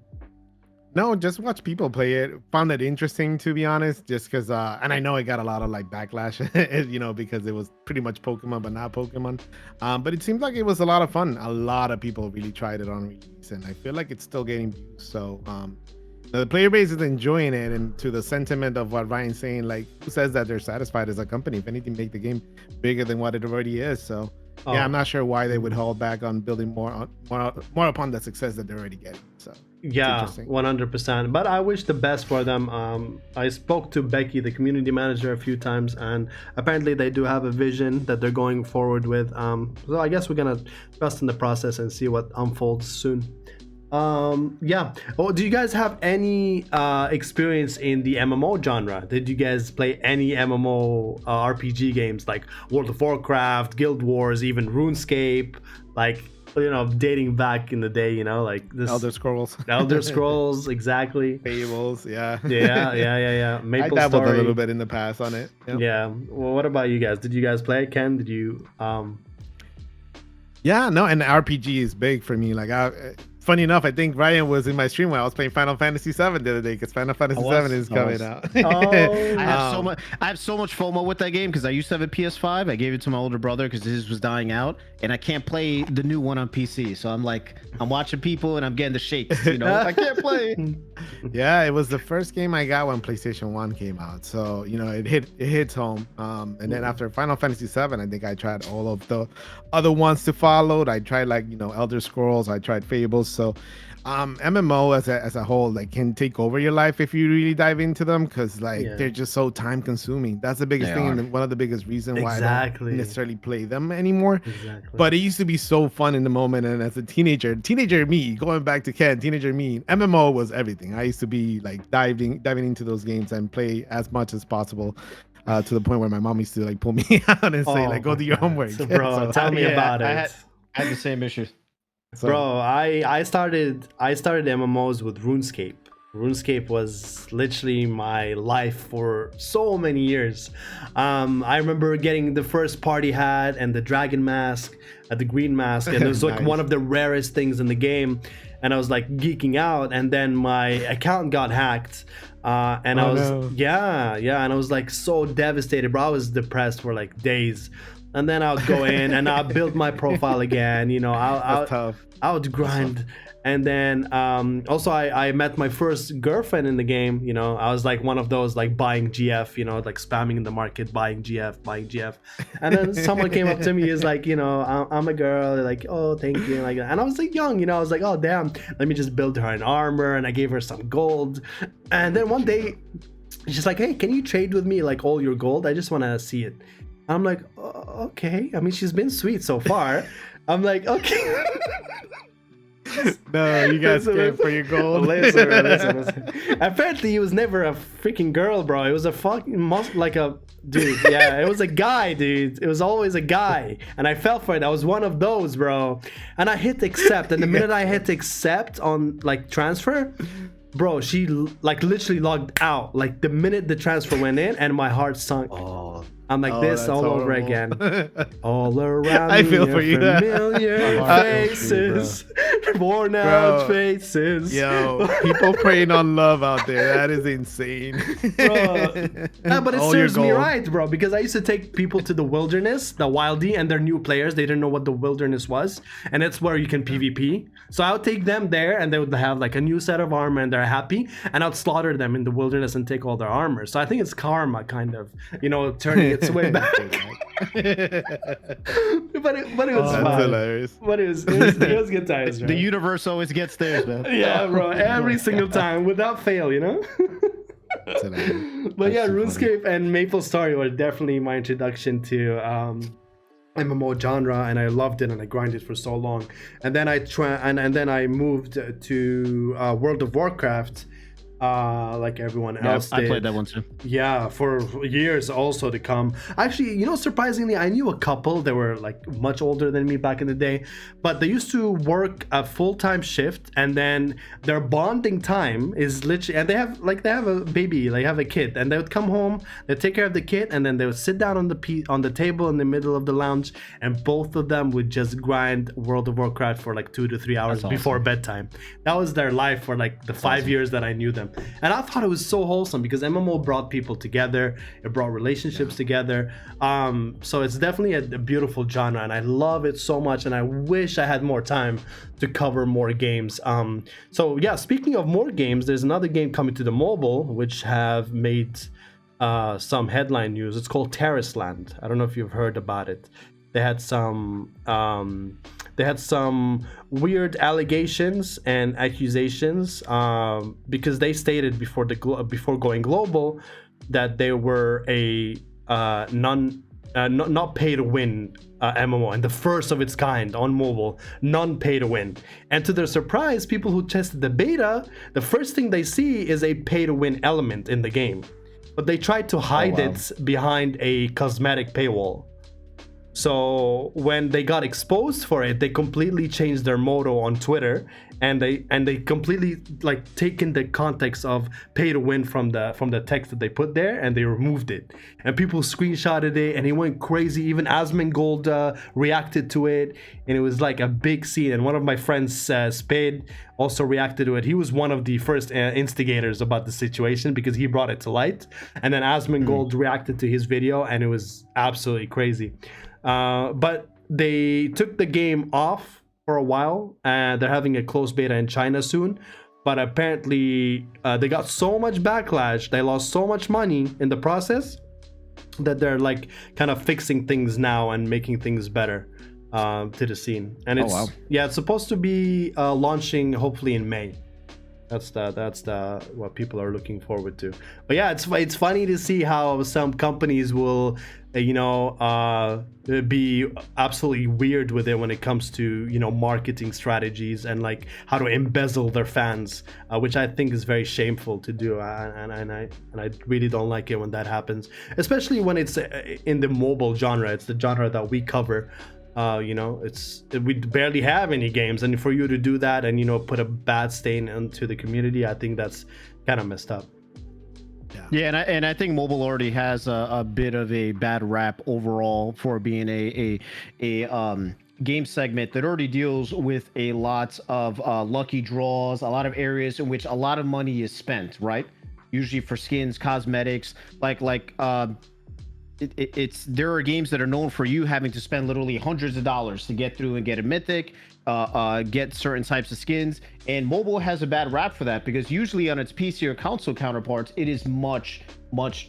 No, just watch people play it. Found it interesting, to be honest, just because, and I know it got a lot of backlash, because it was pretty much Pokemon, but not Pokemon. But it seems like it was a lot of fun. A lot of people really tried it on release, and I feel like it's still getting views. So, the player base is enjoying it, and to the sentiment of what Ryan's saying, who says that they're satisfied as a company? If anything, make the game bigger than what it already is. So, yeah, I'm not sure why they would hold back on building more upon the success that they're already getting. So. Yeah, 100%. But I wish the best for them. I spoke to Becky, the community manager, a few times, and apparently they do have a vision that they're going forward with. So I guess we're gonna trust in the process and see what unfolds soon. Yeah. Oh, do you guys have any experience in the MMO genre? Did you guys play any MMO RPG games like World of Warcraft, Guild Wars, even RuneScape, dating back in the day, like this Elder Scrolls, exactly. Fables, yeah. Maple I dabbled Story. a little bit in the past on it. Yep. Yeah. Well, what about you guys? Did you guys play it? Ken, did you? Yeah, no, and RPG is big for me. Funny enough, I think Ryan was in my stream when I was playing Final Fantasy VII the other day, because Final Fantasy VII is coming out. I have so much FOMO with that game because I used to have a PS5. I gave it to my older brother because his was dying out, and I can't play the new one on PC. So I'm watching people and I'm getting the shakes. I can't play. Yeah, it was the first game I got when PlayStation 1 came out. So it hits home. And then after Final Fantasy VII, I think I tried all of the other ones to follow. I tried Elder Scrolls. I tried Fables. So MMO as a whole can take over your life if you really dive into them, because they're just so time consuming. That's the biggest thing, and one of the biggest reasons why I don't necessarily play them anymore. But it used to be so fun in the moment, and as a teenager me, going back to Ken, teenager me, MMO was everything. I used to be diving into those games and play as much as possible. To the point where my mom used to pull me out and say go do your homework. So, bro, tell me about it. I had the same issues. So, bro, I started MMOs with RuneScape. RuneScape was literally my life for so many years. I remember getting the first party hat and the dragon mask, the green mask, and it was nice. One of the rarest things in the game. And I was geeking out, and then my account got hacked. And I was and I was like so devastated, bro. I was depressed for like days. And then I would go in and I build my profile again. You know, I would grind. And then also I met my first girlfriend in the game. You know, I was like one of those like buying GF, you know, like spamming in the market, buying GF. And then someone came up to me, is like, you know, I'm a girl. They're like, oh, thank you. Like, and I was like young, you know, I was like, oh damn, let me just build her an armor. And I gave her some gold. And then one day she's like, hey, can you trade with me like all your gold? I just want to see it. I'm like, okay. I mean, she's been sweet so far. I'm like, okay. No, you guys came for your gold. Listen. Apparently, he was never a freaking girl, bro. It was a fucking like a dude. Yeah, it was a guy, dude. It was always a guy, and I fell for it. I was one of those, bro. And I hit accept, and the minute I hit accept on like transfer, bro, she like literally logged out. Like the minute the transfer went in, and my heart sunk. Oh. I'm like this all over again. All around I me feel for you. Familiar faces, worn out faces. Yo, people preying on love out there. That is insane. Bro. Yeah, but it serves me right, bro, because I used to take people to the wilderness, the wildy, and they're new players. They didn't know what the wilderness was. And it's where you can PvP. So I would take them there and they would have like a new set of armor and they're happy. And I'd slaughter them in the wilderness and take all their armor. So I think it's karma kind of, you know, turning its way back. but it was fun. Hilarious. But it was good times, bro. The universe always gets theirs, man. Yeah, bro. Every single time without fail, you know? But yeah, RuneScape and MapleStory were definitely my introduction to MMO genre, and I loved it and I grinded for so long. And then I moved to World of Warcraft. Like everyone else did. I played that one too. Yeah, for years also to come. Actually, you know, surprisingly, I knew a couple that were like much older than me back in the day, but they used to work a full-time shift, and then their bonding time is literally, and they have a baby, they have a kid, and they would come home, they take care of the kid, and then they would sit down on the table in the middle of the lounge, and both of them would just grind World of Warcraft for like 2 to 3 hours before bedtime. That was their life for like the 5 years that I knew them. And I thought it was so wholesome because MMO brought people together, it brought relationships together. So it's definitely a beautiful genre, and I love it so much, and I wish I had more time to cover more games. So yeah, speaking of more games, there's another game coming to the mobile which have made some headline news. It's called Tarisland. I don't know if you've heard about it. They had some weird allegations and accusations because they stated before going global that they were a not pay to win MMO, and the first of its kind on mobile, non-pay to win. And to their surprise, people who tested the beta, the first thing they see is a pay to win element in the game, but they tried to hide it behind a cosmetic paywall. So when they got exposed for it, they completely changed their motto on Twitter, and they completely like taken the context of pay to win from the text that they put there, and they removed it. And people screenshotted it, and it went crazy. Even Asmongold reacted to it, and it was like a big scene. And one of my friends, Spade, also reacted to it. He was one of the first instigators about the situation because he brought it to light. And then Asmongold reacted to his video, and it was absolutely crazy. But they took the game off for a while, and they're having a closed beta in China soon. But apparently they got so much backlash, they lost so much money in the process, that they're like kind of fixing things now and making things better to the scene. And it's it's supposed to be launching hopefully in May. That's the what people are looking forward to. But yeah, it's funny to see how some companies will be absolutely weird with it when it comes to marketing strategies and like how to embezzle their fans, which I think is very shameful to do, and I really don't like it when that happens, especially when it's in the mobile genre. It's the genre that we cover. We barely have any games, and for you to do that and put a bad stain into the community, I think that's kind of messed up. Yeah, and I think mobile already has a bit of a bad rap overall for being a game segment that already deals with a lot of lucky draws, a lot of areas in which a lot of money is spent, right? usually for skins, cosmetics, there are games that are known for you having to spend literally hundreds of dollars to get through and get a mythic, get certain types of skins. And mobile has a bad rap for that, because usually on its PC or console counterparts, it is much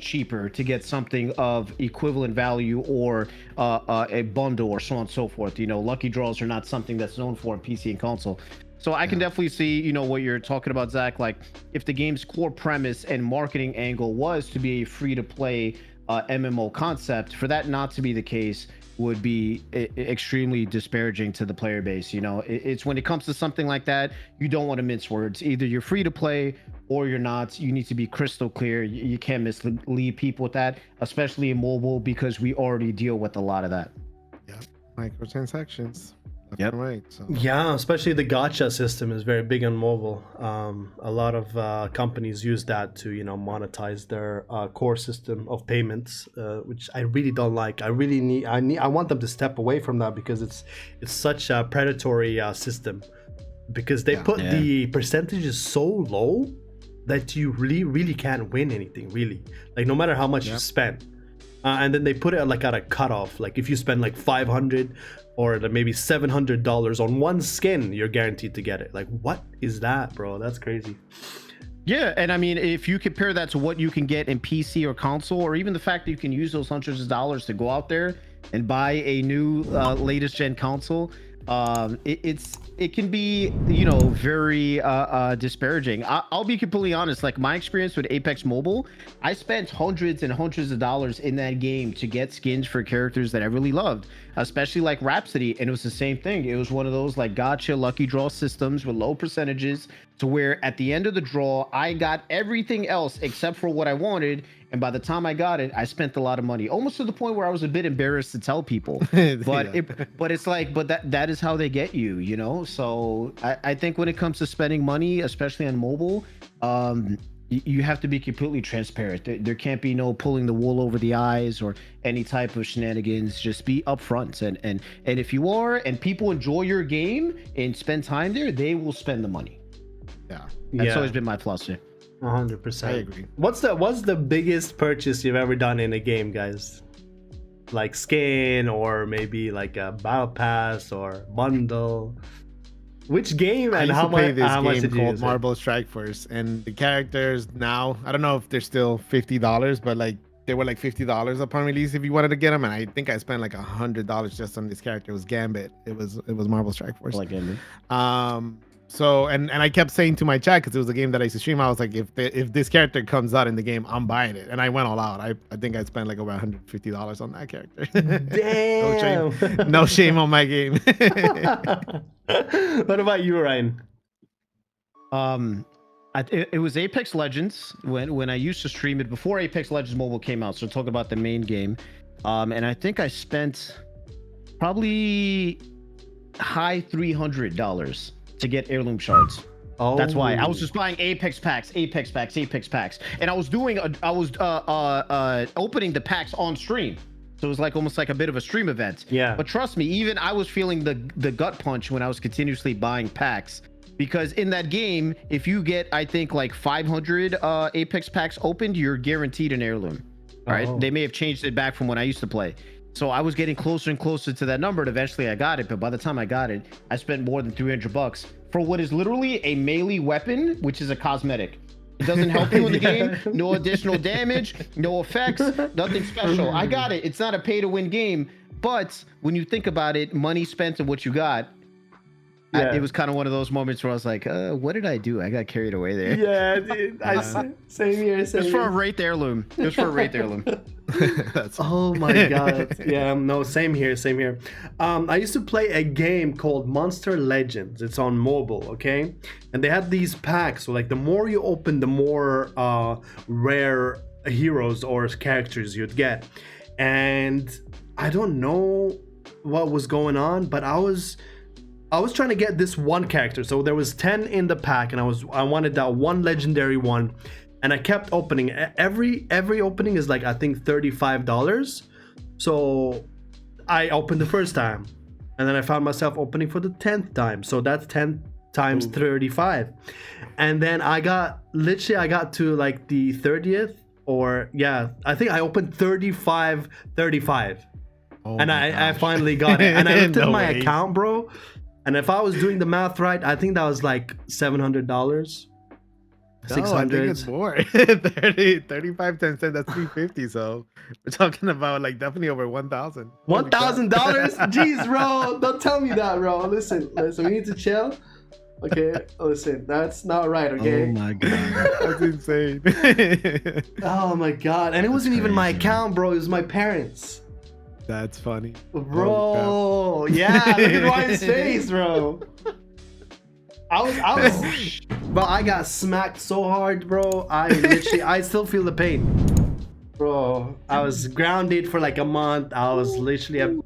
cheaper to get something of equivalent value, or a bundle, or so on and so forth. Lucky draws are not something that's known for in PC and console. So I can definitely see, what you're talking about, Zach. Like, if the game's core premise and marketing angle was to be a free-to-play MMO concept, for that not to be the case would be extremely disparaging to the player base. It's when it comes to something like that, you don't want to mince words. Either you're free to play or you're not. You need to be crystal clear. You can't mislead people with that, especially in mobile, because we already deal with a lot of that. Yeah, microtransactions. Yep. Right. So. Yeah, especially the gacha system is very big on mobile. A lot of companies use that to, monetize their core system of payments, which I really don't like. I want them to step away from that, because it's such a predatory system, because they put the percentages so low that you really can't win anything, really. Like, no matter how much you spend. And then they put it at a cutoff. Like, if you spend like $500 or maybe $700 on one skin, you're guaranteed to get it. Like, what is that, bro? That's crazy. Yeah, and I mean, if you compare that to what you can get in PC or console, or even the fact that you can use those hundreds of dollars to go out there and buy a new latest gen console, it can be very disparaging. I'll be completely honest. Like, my experience with Apex Mobile, I spent hundreds and hundreds of dollars in that game to get skins for characters that I really loved, especially like Rhapsody. And it was the same thing. It was one of those like gotcha lucky draw systems with low percentages, to where at the end of the draw, I got everything else except for what I wanted. And by the time I got it, I spent a lot of money, almost to the point where I was a bit embarrassed to tell people. But it's like, that is how they get you, So I think when it comes to spending money, especially on mobile, you have to be completely transparent. There can't be no pulling the wool over the eyes or any type of shenanigans. Just be upfront. And if you are, and people enjoy your game and spend time there, they will spend the money. Yeah, that's always been my philosophy. 100%. I agree. What's the biggest purchase you've ever done in a game, guys? Like skin, or maybe like a battle pass or bundle? Which game and how much? How much did you called use Marble Strike Force, and the characters now, I don't know if they're still $50, but like they were like $50 upon release if you wanted to get them, and I think I spent like $100 just on this character. It was Gambit. It was Marble Strike Force. Like Gambit. So and I kept saying to my chat, because it was a game that I used to stream, I was like, if this character comes out in the game, I'm buying it. And I went all out. I think I spent like over $150 on that character. Damn. No shame on my game. What about you, Ryan? It was Apex Legends when I used to stream it before Apex Legends Mobile came out. So talk about the main game. And I think I spent probably high $300 to get heirloom shards. Oh, that's why I was just buying Apex packs, and I was opening the packs on stream. So it was like almost like a bit of a stream event. Yeah. But trust me, even I was feeling the gut punch when I was continuously buying packs, because in that game, if you get, I think, like 500 Apex packs opened, you're guaranteed an heirloom. Right? Oh. They may have changed it back from when I used to play. So I was getting closer and closer to that number, and eventually I got it. But by the time I got it, I spent more than $300 for what is literally a melee weapon, which is a cosmetic. It doesn't help you in the game. No additional damage, no effects, nothing special. I got it. It's not a pay-to-win game. But when you think about it, money spent and what you got, it was kind of one of those moments where I was like, what did I do? I got carried away there. Yeah, dude. Same here. It was for a Wraith heirloom. Oh my god. Yeah, no, same here. I used to play a game called Monster Legends. It's on mobile, okay? And they had these packs. So like the more you open, the more rare heroes or characters you'd get. And I don't know what was going on, but I was trying to get this one character. So there was 10 in the pack, and I wanted that one legendary one. And I kept opening. Every opening is like, I think $35. So I opened the first time, and then I found myself opening for the 10th time. So that's 10 times 35. And then I got to like the 30th, or yeah, I think I opened 35. And I finally got it. And I looked at my account, bro. And if I was doing the math right, I think that was like $700. 600. I think it's more. 35 times 10, that's 350. So we're talking about like definitely over $1,000. $1,000? Jeez, bro. Don't tell me that, bro. Listen, we need to chill. Okay, listen, that's not right, okay? Oh my god, that's insane. Oh my god, and it wasn't even my account, bro. It was my parents. That's funny, bro. Yeah, look at Ryan's face, bro. I was, bro. I got smacked so hard, bro. I still feel the pain, bro. I was grounded for like a month. I was literally,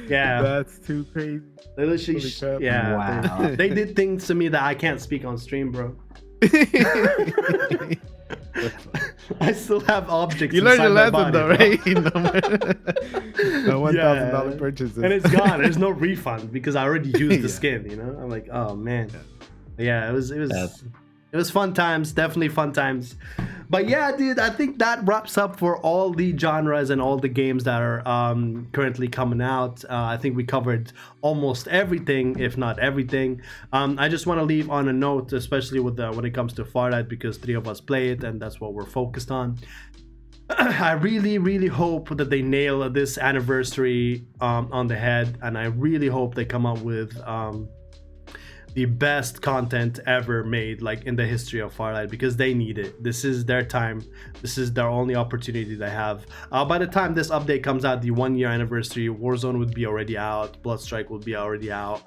yeah. That's too crazy. They literally, yeah. Wow. They did things to me that I can't speak on stream, bro. I still have objects. You learned your lesson, body, though, right? No $1,000 purchases, and it's gone. There's no refund because I already used the skin. You know, I'm like, oh man. Yeah, it was fun times, definitely fun times. But yeah, dude, I think that wraps up for all the genres and all the games that are currently coming out. I think we covered almost everything, if not everything. I just want to leave on a note, especially with when it comes to Farlight, because 3 of us play it and that's what we're focused on. I really hope that they nail this anniversary on the head, and I really hope they come up with the best content ever made, like in the history of Farlight, because they need it. This is their time. This is their only opportunity they have. By the time this update comes out, the 1-year anniversary, Warzone would be already out, bloodstrike would be already out.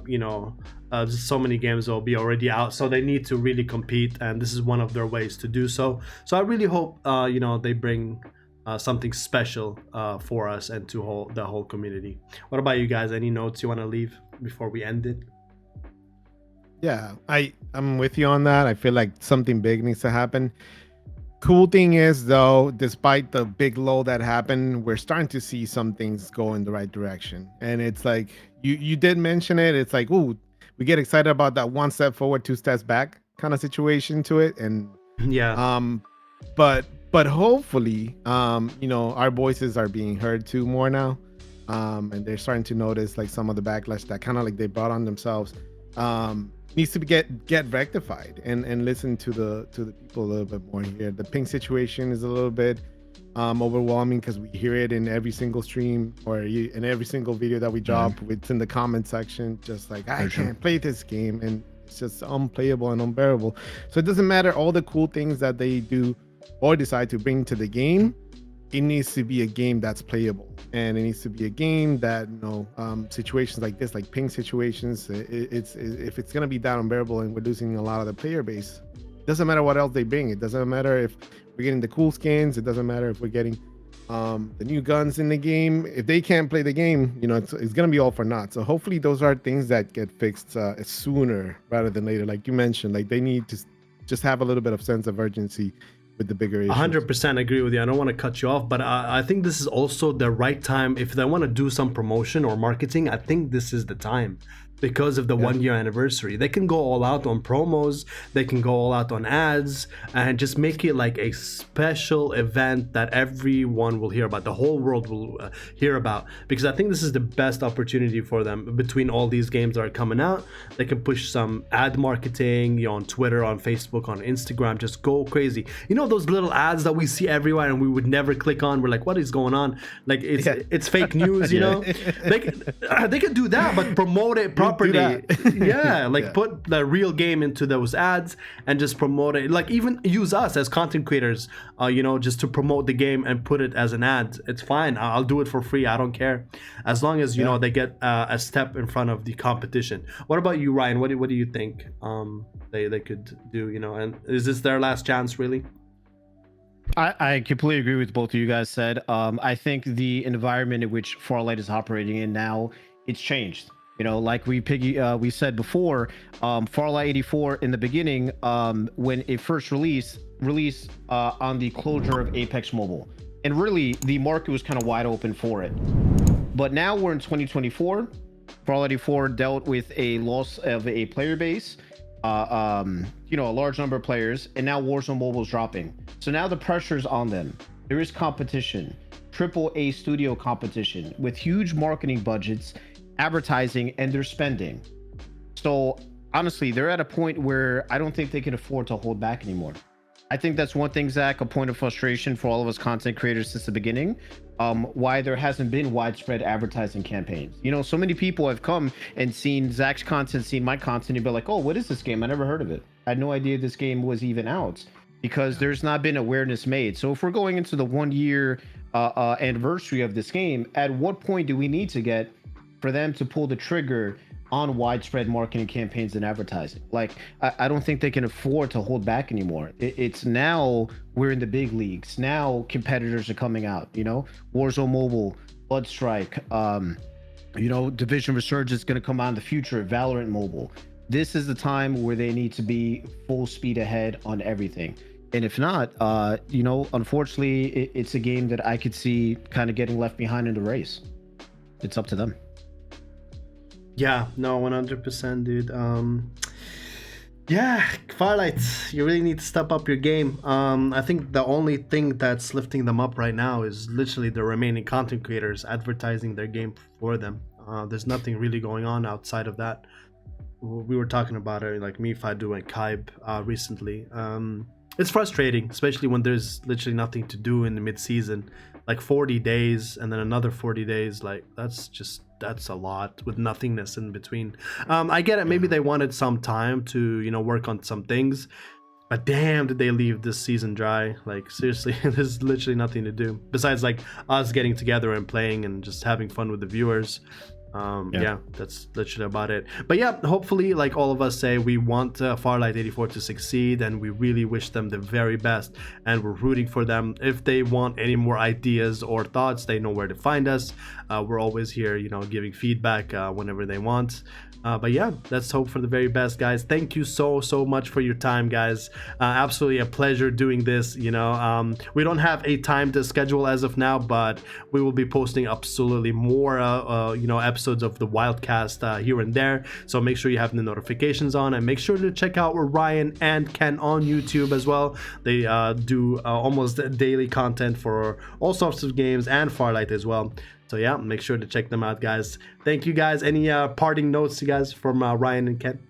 You know, so many games will be already out, so they need to really compete, and this is one of their ways to do so. So I really hope you know, they bring something special for us and to the whole community. What about you guys? Any notes you want to leave before we end it? Yeah, I'm with you on that. I feel like something big needs to happen. Cool thing is, though, despite the big low that happened, we're starting to see some things go in the right direction. And it's like, you did mention it. It's like, ooh, we get excited about that 1 step forward, 2 steps back kind of situation to it. And yeah, but hopefully, you know, our voices are being heard too more now. And they're starting to notice like some of the backlash that kind of like they brought on themselves. Needs to get rectified and listen to the people a little bit more here. The ping situation is a little bit overwhelming because we hear it in every single stream or in every single video that we drop. It's in the comment section, just like I can't play this game, and it's just unplayable and unbearable. So it doesn't matter all the cool things that they do or decide to bring to the game. It needs to be a game that's playable, and it needs to be a game that, you know, situations like this, like ping situations, if it's gonna be that unbearable and we're losing a lot of the player base, it doesn't matter what else they bring. It doesn't matter if we're getting the cool skins. It doesn't matter if we're getting the new guns in the game. If they can't play the game, you know, it's gonna be all for naught. So hopefully those are things that get fixed sooner rather than later. Like you mentioned, like they need to just have a little bit of sense of urgency with the bigger issues. 100% agree with you. I don't want to cut you off, but I think this is also the right time. If they want to do some promotion or marketing, I think this is the time. Because of the 1-year anniversary, they can go all out on promos, they can go all out on ads, and just make it like a special event that everyone will hear about, the whole world will hear about. Because I think this is the best opportunity for them. Between all these games that are coming out, they can push some ad marketing, you know, on Twitter, on Facebook, on Instagram, just go crazy. You know those little ads that we see everywhere and we would never click on? We're like, what is going on? Like it's fake news, you know? They can do that, but promote it properly. Put the real game into those ads and just promote it. Like even use us as content creators, you know, just to promote the game and put it as an ad. It's fine. I'll do it for free. I don't care, as long as you know they get a step in front of the competition. What about you, Ryan? What do you think they could do? You know, and is this their last chance, really? I completely agree with both of you guys said. I think the environment in which Farlight is operating in now, it's changed. You know, like we said before, Farlight 84 in the beginning, when it first released on the closure of Apex Mobile, and really the market was kind of wide open for it. But now we're in 2024, Farlight 4 dealt with a loss of a player base, you know, a large number of players, and now Warzone Mobile is dropping. So now the pressure's on them. There is competition, AAA studio competition with huge marketing budgets, advertising, and they're spending. So honestly, they're at a point where I don't think they can afford to hold back anymore. I think that's one thing, Zach, a point of frustration for all of us content creators since the beginning, why there hasn't been widespread advertising campaigns. You know, so many people have come and seen Zach's content, seen my content, and be like, oh, what is this game? I never heard of it. I had no idea this game was even out, because there's not been awareness made. So if we're going into the 1 year anniversary of this game, at what point do we need to get for them to pull the trigger on widespread marketing campaigns and advertising? Like, I don't think they can afford to hold back anymore. It's now we're in the big leagues. Now competitors are coming out, you know, Warzone Mobile, bloodstrike, you know, Division Resurgence is going to come out in the future, Valorant Mobile. This is the time where they need to be full speed ahead on everything. And if not, you know, unfortunately, it's a game that I could see kind of getting left behind in the race. It's up to them. Yeah, no, 100%, dude. Yeah, Farlight, you really need to step up your game. I think the only thing that's lifting them up right now is literally the remaining content creators advertising their game for them. There's nothing really going on outside of that. We were talking about it, like me, Fadu, and Kaib recently. It's frustrating, especially when there's literally nothing to do in the mid-season. Like 40 days and then another 40 days, like that's a lot with nothingness in between. I get it, maybe they wanted some time to, you know, work on some things, but damn, did they leave this season dry. Like, seriously, there's literally nothing to do besides like us getting together and playing and just having fun with the viewers. Yeah, that's literally about it. But yeah, hopefully, like all of us say, we want Farlight 84 to succeed, and we really wish them the very best, and we're rooting for them. If they want any more ideas or thoughts, they know where to find us. We're always here, you know, giving feedback whenever they want. But yeah, let's hope for the very best, guys. Thank you so much for your time, guys. Absolutely a pleasure doing this. You know, we don't have a time to schedule as of now, but we will be posting absolutely more you know, episodes of the WyldCast here and there, so make sure you have the notifications on, and make sure to check out Ryan and Ken on YouTube as well. They do almost daily content for all sorts of games, and Farlight as well. So yeah, make sure to check them out, guys. Thank you, guys. Any parting notes, you guys, from Ryan and Ken?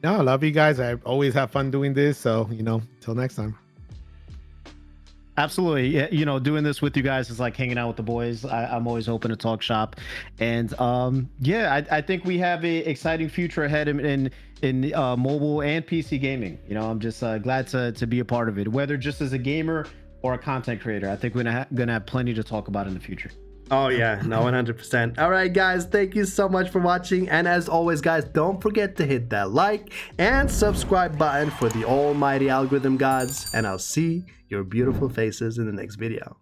No, I love you guys. I always have fun doing this. So, you know, till next time. Absolutely. Yeah, you know, doing this with you guys is like hanging out with the boys. I'm always open to talk shop. And yeah, I think we have an exciting future ahead in mobile and PC gaming. You know, I'm just glad to be a part of it, whether just as a gamer or a content creator. I think we're gonna have plenty to talk about in the future. Oh yeah, no, 100%. All right, guys, thank you so much for watching, and as always, guys, don't forget to hit that like and subscribe button for the almighty algorithm gods, and I'll see your beautiful faces in the next video.